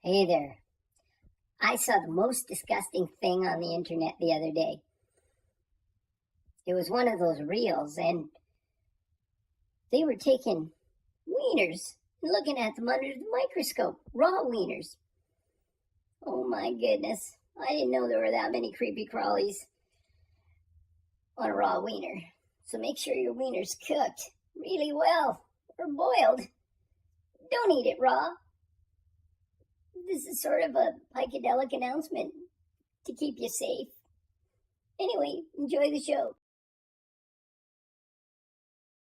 Hey there. I saw the most disgusting thing on the internet the other day. It was one of those reels, and they were taking wieners and looking at them under the microscope. Raw wieners. Oh my goodness. I didn't know there were that many creepy crawlies on a raw wiener. So make sure your wiener's cooked really well or boiled. Don't eat it raw. This is sort of a Heikadelic announcement to keep you safe. Anyway, enjoy the show.